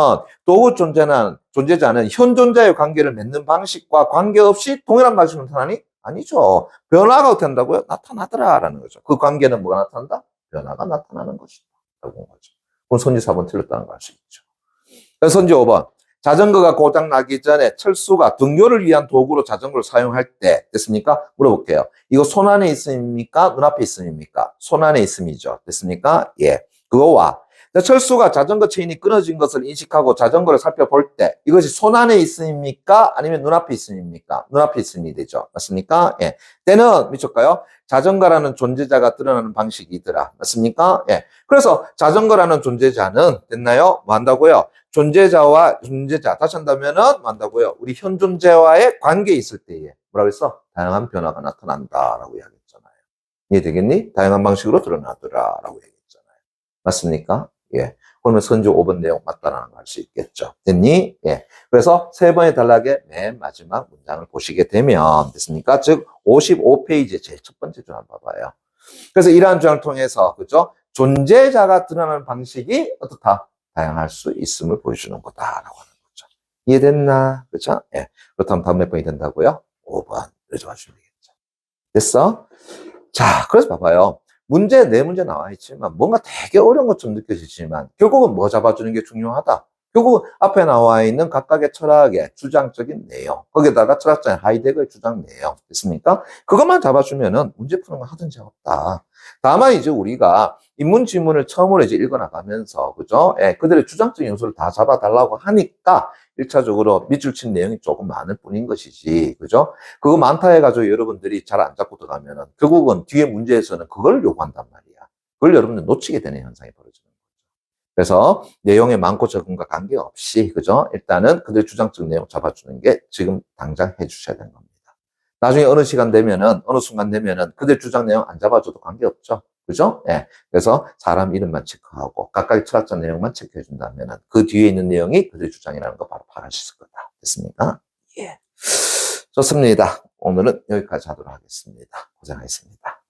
도구 존재자는 현존자의 관계를 맺는 방식과 관계없이 동일한 방식으로 나타나니? 아니죠. 변화가 어떻게 한다고요? 나타나더라라는 거죠. 그 관계는 뭐가 나타난다? 변화가 나타나는 것이다. 라고 하는 거죠. 그럼 선지 4번 틀렸다는 걸 알 수 있죠. 선지 5번. 자전거가 고장 나기 전에 철수가 등교를 위한 도구로 자전거를 사용할 때 됐습니까? 물어볼게요. 이거 손 안에 있음입니까? 눈앞에 있음입니까? 손 안에 있음이죠. 됐습니까? 예. 그거와 자, 철수가 자전거 체인이 끊어진 것을 인식하고 자전거를 살펴볼 때 이것이 손안에 있음입니까? 아니면 눈앞에 있음입니까? 눈앞에 있음이 되죠. 맞습니까? 예. 때는 미쳤까요? 자전거라는 존재자가 드러나는 방식이더라. 맞습니까? 예. 그래서 자전거라는 존재자는 됐나요? 뭐 한다고요? 존재자와 존재자 다시 한다면은 뭐 한다고요? 우리 현 존재와의 관계에 있을 때에 뭐라고 했어? 다양한 변화가 나타난다라고 이야기했잖아요. 이해되겠니? 다양한 방식으로 드러나더라라고 얘기했잖아요. 맞습니까? 예. 그러면 선조 5번 내용 맞다라는 걸 알 수 있겠죠. 됐니? 예. 그래서 세 번의 단락의 맨 마지막 문장을 보시게 되면 됐습니까? 즉 55페이지의 제일 첫 번째 줄 한번 봐봐요. 그래서 이러한 주장을 통해서 그죠? 존재자가 드러나는 방식이 어떻다? 다양할 수 있음을 보여주는 거다라고 하는 거죠. 이해됐나? 그죠? 예. 그렇다면 다음 몇 번이 된다고요? 5번. 이렇게 봐주면 되겠죠. 됐어? 자, 그래서 봐봐요. 네 문제 나와 있지만 뭔가 되게 어려운 것처럼 느껴지지만 결국은 뭐 잡아주는 게 중요하다. 결국은 앞에 나와 있는 각각의 철학의 주장적인 내용, 거기다가 철학자인 하이데거의 주장 내용, 됐습니까? 그것만 잡아주면은 문제 푸는 건 하던 죄 없다. 다만 이제 우리가 인문 지문을 처음으로 이제 읽어나가면서, 그죠? 예, 그들의 주장적인 요소를 다 잡아달라고 하니까 1차적으로 밑줄 친 내용이 조금 많을 뿐인 것이지, 그죠? 그거 많다 해가지고 여러분들이 잘 안 잡고 들어가면은 결국은 뒤에 문제에서는 그걸 요구한단 말이야. 그걸 여러분들 놓치게 되는 현상이 벌어지는 거죠. 그래서 내용의 많고 적음과 관계없이, 그죠? 일단은 그들 주장적 내용 잡아주는 게 지금 당장 해주셔야 되는 겁니다. 나중에 어느 시간 되면은, 어느 순간 되면은 그들 주장 내용 안 잡아줘도 관계없죠. 그죠? 예. 그래서 사람 이름만 체크하고 각각의 철학적 내용만 체크해 준다면은 그 뒤에 있는 내용이 그들 주장이라는 거 바로 파악할 수 있을 거다. 됐습니까? 예. 좋습니다. 오늘은 여기까지 하도록 하겠습니다. 고생하셨습니다.